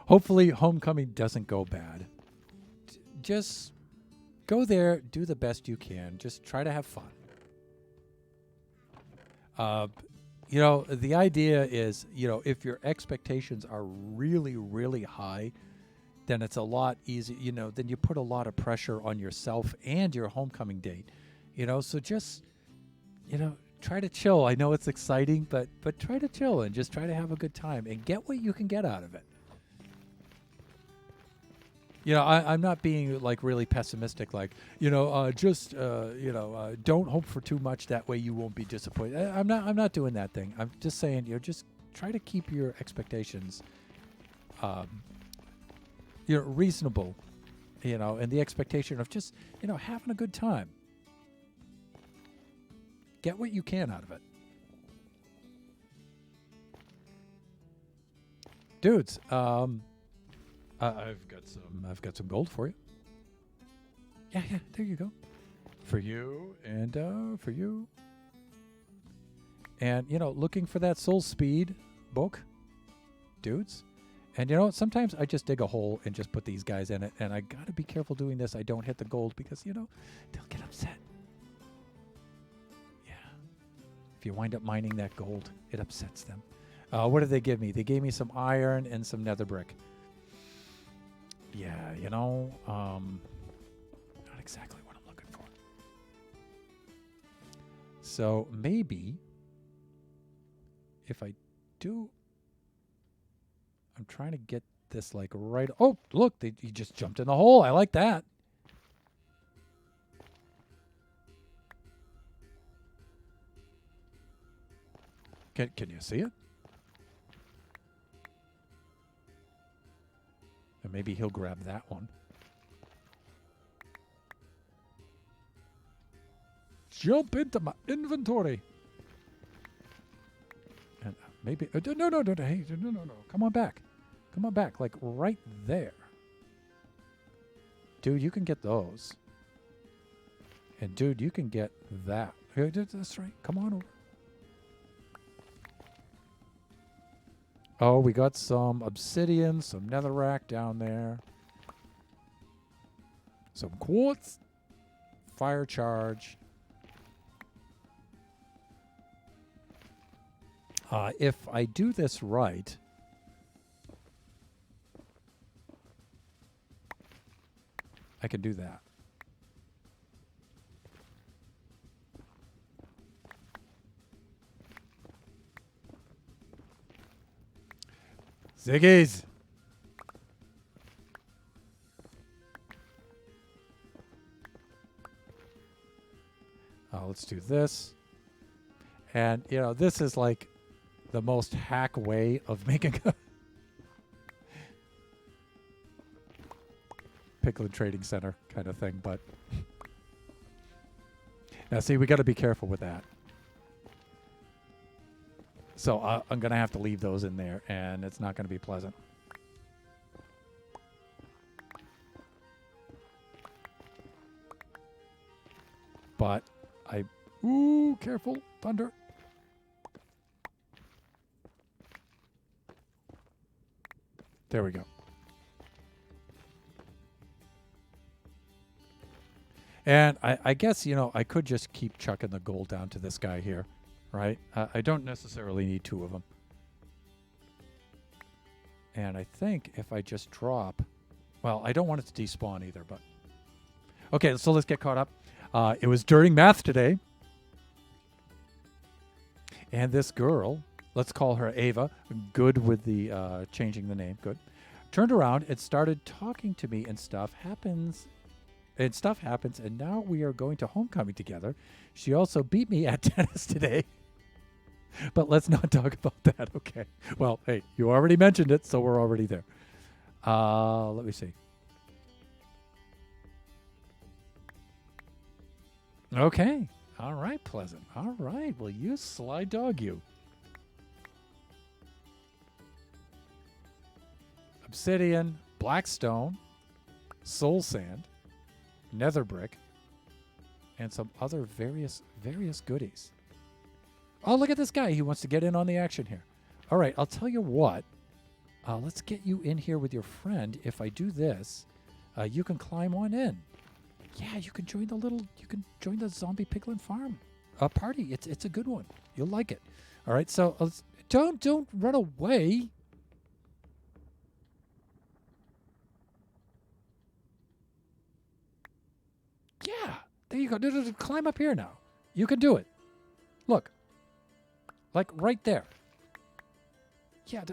Hopefully, homecoming doesn't go bad. Just go there, do the best you can. Just try to have fun. The idea is, if your expectations are really, really high, then it's a lot easier, then you put a lot of pressure on yourself and your homecoming date, so just, try to chill. I know it's exciting, but try to chill and just try to have a good time and get what you can get out of it. I'm not being like really pessimistic, like, don't hope for too much. That way you won't be disappointed. I'm not doing that thing. I'm just saying, just try to keep your expectations, reasonable, and the expectation of just, having a good time. Get what you can out of it. Dudes, I've got some gold for you. Yeah, there you go. For you and for you. And looking for that soul speed book, dudes. And sometimes I just dig a hole and just put these guys in it, and I gotta be careful doing this. I don't hit the gold because they'll get upset. Yeah. If you wind up mining that gold, it upsets them. What did they give me? They gave me some iron and some nether brick. Yeah, not exactly what I'm looking for. So maybe if I do, I'm trying to get this like right. Oh, look, he just jumped in the hole. I like that. Can you see it? And maybe he'll grab that one. Jump into my inventory. And maybe no, hey, no. Come on back. Like right there. Dude, you can get those. And dude, you can get that. That's right. Come on over. Oh, we got some obsidian, some netherrack down there. Some quartz. Fire charge. If I do this right, I can do that. Ziggies! Let's do this. And, this is like the most hack way of making a Piglin Trading Center kind of thing, but now see, we got to be careful with that. So I'm going to have to leave those in there, and it's not going to be pleasant. But ooh, careful, thunder. There we go. And I guess, I could just keep chucking the gold down to this guy here, right? I don't necessarily need two of them. And I think if I just drop, well, I don't want it to despawn either, but. Okay, so let's get caught up. It was during math today. And this girl, let's call her Ava, good with the changing the name, good, turned around and started talking to me, and stuff happens, and now we are going to homecoming together. She also beat me at tennis today. But let's not talk about that, okay? Well, hey, you already mentioned it, so we're already there. Let me see. Okay. All right, Pleasant. All right. Well, you sly dog, you. Obsidian, blackstone, soul sand, nether brick, and some other various goodies. Oh, look at this guy. He wants to get in on the action here. All right, I'll tell you what. Let's get you in here with your friend. If I do this, you can climb on in. Yeah, you can join the zombie piglin farm party. It's a good one. You'll like it. All right, so don't run away. Yeah, there you go. Climb up here now. You can do it. Look, like right there. Yeah,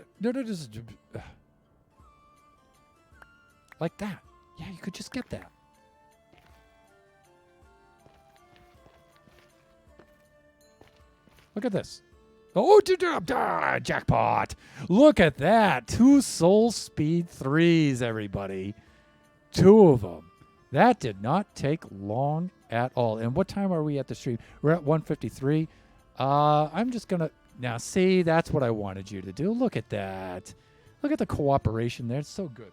like that. Yeah, you could just get that. Look at this. Oh, jackpot. Look at that. 2 soul speed 3s, everybody. 2 of them. That did not take long at all. And what time are we at the stream? We're at 1:53. I'm just going to... Now, see, that's what I wanted you to do. Look at that. Look at the cooperation there. It's so good.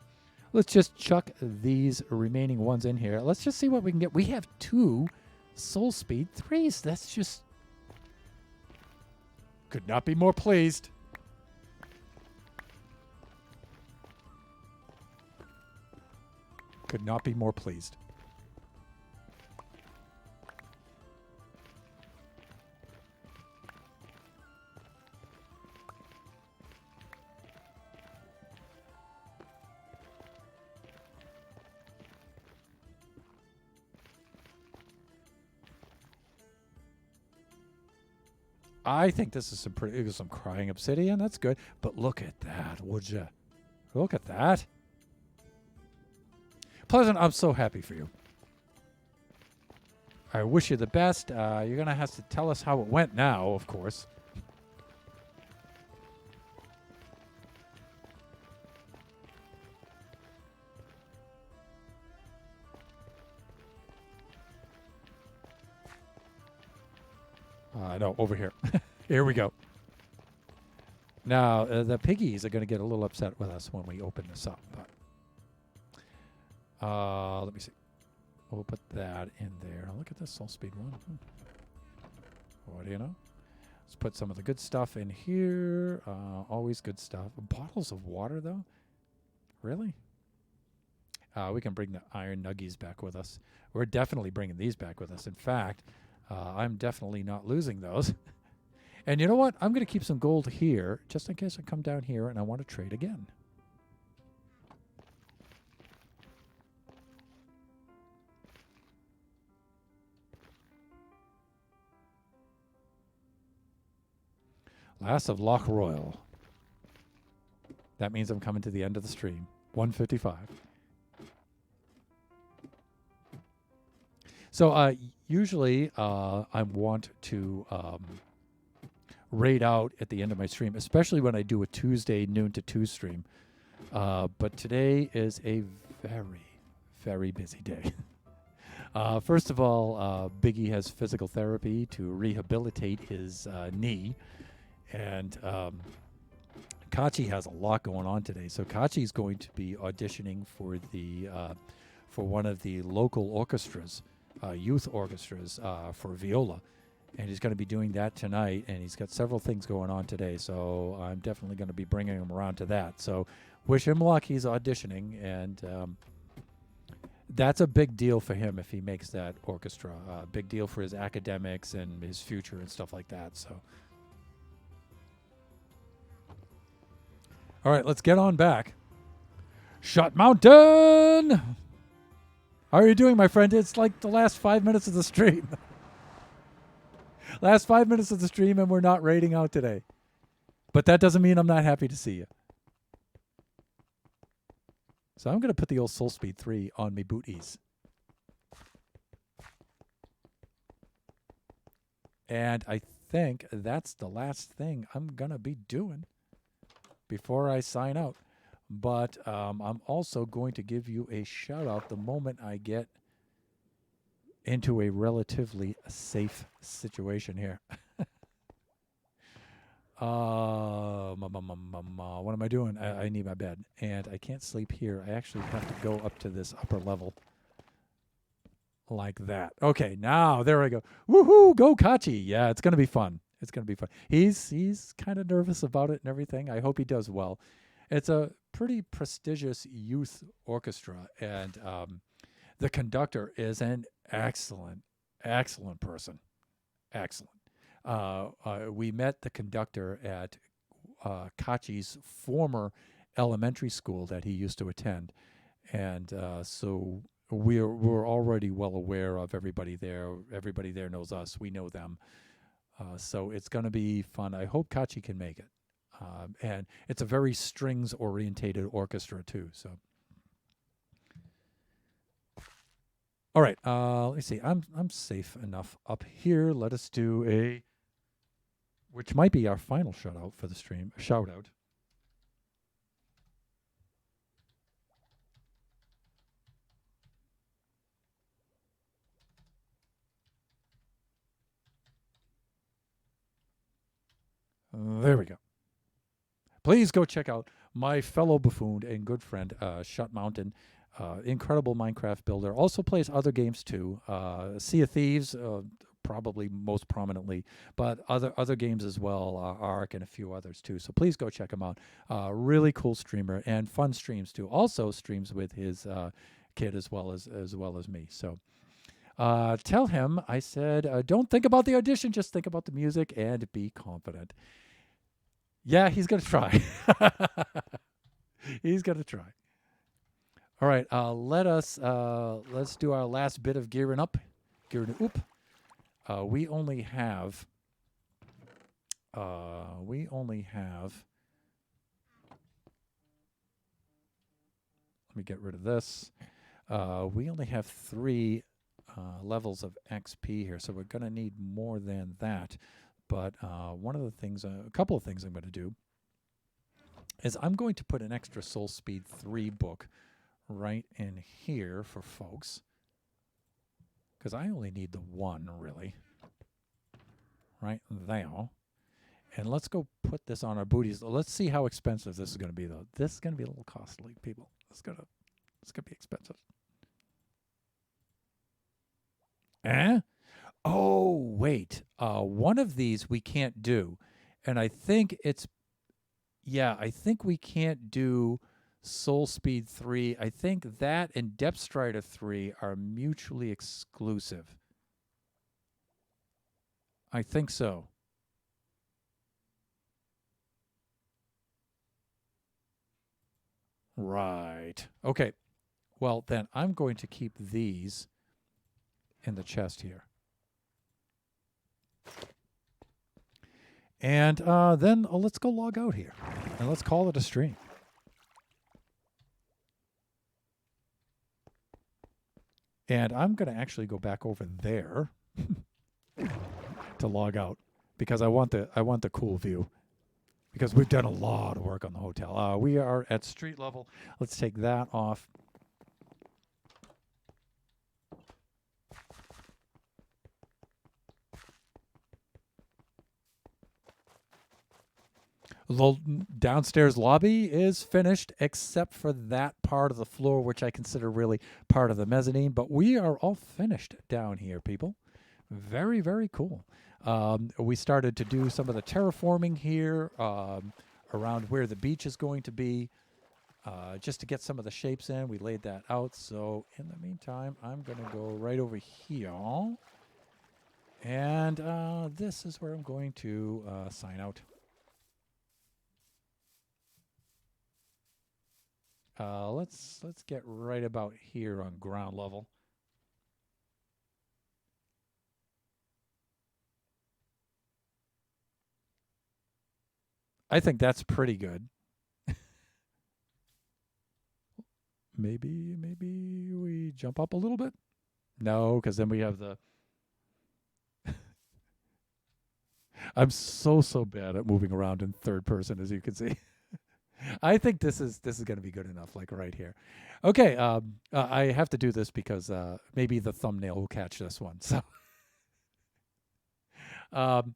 Let's just chuck these remaining ones in here. Let's just see what we can get. We have 2 soul speed 3s. That's just... Could not be more pleased. Could not be more pleased. I think this is some crying obsidian. That's good. But look at that, would you? Look at that. Pleasant, I'm so happy for you. I wish you the best. You're going to have to tell us how it went now, of course. No, over here. Here we go. Now, the piggies are going to get a little upset with us when we open this up. But let me see. We'll put that in there. Look at this soul speed 1. What do you know? Let's put some of the good stuff in here. Always good stuff. Bottles of water, though? Really? We can bring the iron nuggies back with us. We're definitely bringing these back with us. In fact... I'm definitely not losing those. And you know what? I'm going to keep some gold here just in case I come down here and I want to trade again. Last of Loch Royal. That means I'm coming to the end of the stream. 1:55. So usually I want to raid out at the end of my stream, especially when I do a Tuesday noon to 2 stream. But today is a very, very busy day. First of all, Biggie has physical therapy to rehabilitate his knee. And Kachi has a lot going on today. So Kachi's going to be auditioning for the for one of the local orchestras. Youth orchestras for viola, and he's going to be doing that tonight, and he's got several things going on today, so I'm definitely going to be bringing him around to that. So wish him luck. He's auditioning, and that's a big deal for him if he makes that orchestra. Big deal for his academics and his future and stuff like that. So all right, let's get on back. Shut Mountain! How are you doing, my friend? It's like the last 5 minutes of the stream. Last 5 minutes of the stream, and we're not raiding out today. But that doesn't mean I'm not happy to see you. So I'm going to put the old Soul Speed 3 on me booties. And I think that's the last thing I'm going to be doing before I sign out. But I'm also going to give you a shout out the moment I get into a relatively safe situation here. What am I doing? I need my bed, and I can't sleep here. I actually have to go up to this upper level like that. Okay, now there I go. Woohoo! Go Kachi! Yeah, it's gonna be fun. It's gonna be fun. He's kind of nervous about it and everything. I hope he does well. It's a pretty prestigious youth orchestra, and the conductor is an excellent person. Excellent. We met the conductor at Kachi's former elementary school that he used to attend, and so we're already well aware of everybody there. Everybody there knows us. We know them. So it's going to be fun. I hope Kachi can make it. And it's a very strings orientated orchestra too. So, all right. Let me see. I'm safe enough up here. Let us do a, which might be our final shout out for the stream. Shout out. There we go. Please go check out my fellow buffoon and good friend, Shut Mountain. Incredible Minecraft builder. Also plays other games too. Sea of Thieves, probably most prominently, but other games as well, Ark and a few others too. So please go check him out. Really cool streamer and fun streams too. Also streams with his kid as well as me. So tell him I said, don't think about the audition, just think about the music and be confident. Yeah, he's gonna try. He's gonna try. All right, let's do our last bit of gearing up. Gearing up. We only have. Let me get rid of this. We only have 3 levels of XP here, so we're gonna need more than that. But one of the things, a couple of things I'm going to do is I'm going to put an extra Soul Speed 3 book right in here for folks, because I only need the one, really. Right there. And let's go put this on our booties. Let's see how expensive this is going to be, though. This is going to be a little costly, people. It's gonna be expensive. Oh, wait. One of these we can't do. And I think we can't do Soul Speed 3. I think that and Depth Strider 3 are mutually exclusive. I think so. Right. Okay. Well, then I'm going to keep these in the chest here. And then let's go log out here. And let's call it a stream. And I'm going to actually go back over there to log out because I want the cool view. Because we've done a lot of work on the hotel. We are at street level. Let's take that off. The downstairs lobby is finished, except for that part of the floor, which I consider really part of the mezzanine. But we are all finished down here, people. Very, very cool. We started to do some of the terraforming here around where the beach is going to be, just to get some of the shapes in. We laid that out. So in the meantime, I'm going to go right over here. And this is where I'm going to sign out. Let's get right about here on ground level. I think that's pretty good. Maybe we jump up a little bit? No, because then we have the... I'm so bad at moving around in third person, as you can see. I think this is going to be good enough, like right here. Okay, I have to do this because maybe the thumbnail will catch this one. So, um,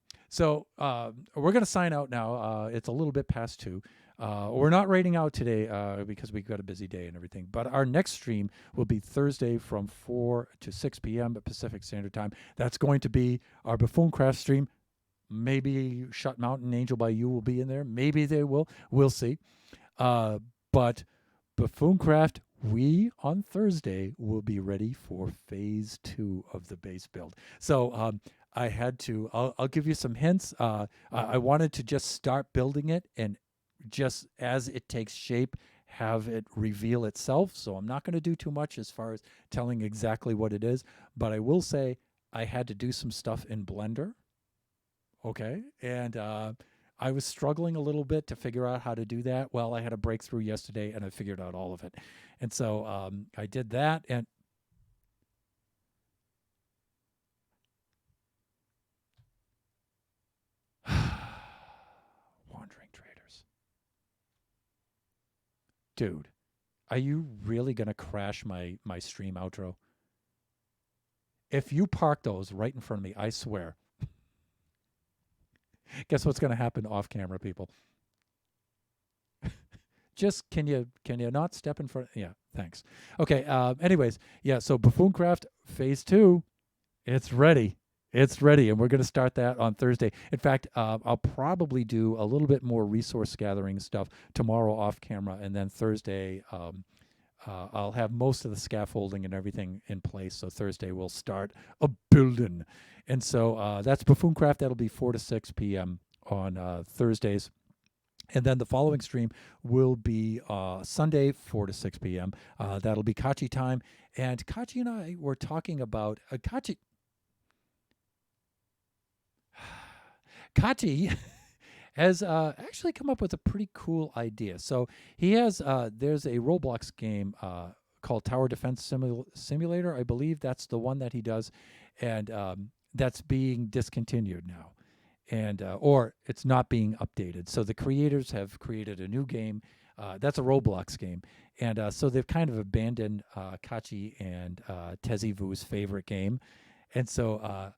we're going to sign out now. It's a little bit past 2. We're not rating out today because we've got a busy day and everything. But our next stream will be Thursday from 4 to 6 p.m. Pacific Standard Time. That's going to be our Buffooncraft stream. Maybe Shut Mountain Angel by You will be in there. Maybe they will. We'll see. But Buffooncraft, we on Thursday will be ready for phase 2 of the base build. So I had to. I'll give you some hints. I wanted to just start building it, and just as it takes shape, have it reveal itself. So I'm not going to do too much as far as telling exactly what it is, but I will say I had to do some stuff in Blender. Okay, and I was struggling a little bit to figure out how to do that. Well, I had a breakthrough yesterday, and I figured out all of it. And so I did that, and wandering traders, dude, are you really gonna crash my stream outro? If you park those right in front of me, I swear. Guess what's gonna happen off camera, people? Just can you not step in front? Yeah, thanks. Okay. Anyways, yeah. So Buffooncraft Phase 2, it's ready. It's ready, and we're going to start that on Thursday. In fact, I'll probably do a little bit more resource gathering stuff tomorrow off camera, and then Thursday I'll have most of the scaffolding and everything in place. So Thursday we'll start a building, and so that's Buffooncraft. That'll be 4 to 6 p.m. on Thursdays. And then the following stream will be Sunday, 4 to 6 p.m. That'll be Kachi time. And Kachi and I were talking about Kachi has actually come up with a pretty cool idea. So he has there's a Roblox game called Tower Defense Simulator. I believe that's the one that he does, and that's being discontinued now, and or it's not being updated. So the creators have created a new game. That's a Roblox game, and so they've kind of abandoned Kachi and Tezivu's favorite game, and so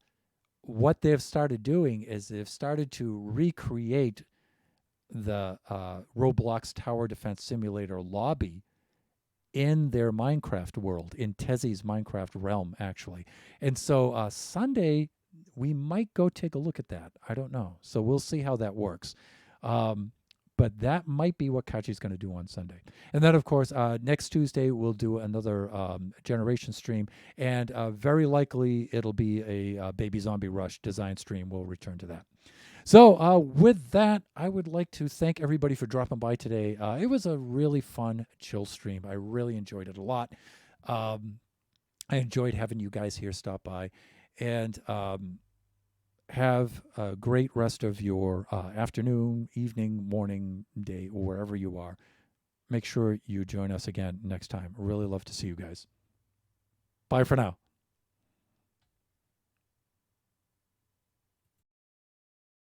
what they've started doing is they've started to recreate the Roblox Tower Defense Simulator lobby in their Minecraft world, in Tezi's Minecraft realm, actually. And so Sunday, we might go take a look at that. I don't know. So we'll see how that works. But that might be what Kachi's going to do on Sunday. And then, of course, next Tuesday, we'll do another Generation stream. And very likely, it'll be a Baby Zombie Rush design stream. We'll return to that. So with that, I would like to thank everybody for dropping by today. It was a really fun, chill stream. I really enjoyed it a lot. I enjoyed having you guys here stop by. And have a great rest of your afternoon, evening, morning, day, or wherever you are. Make sure you join us again next time. Really love to see you guys. Bye for now.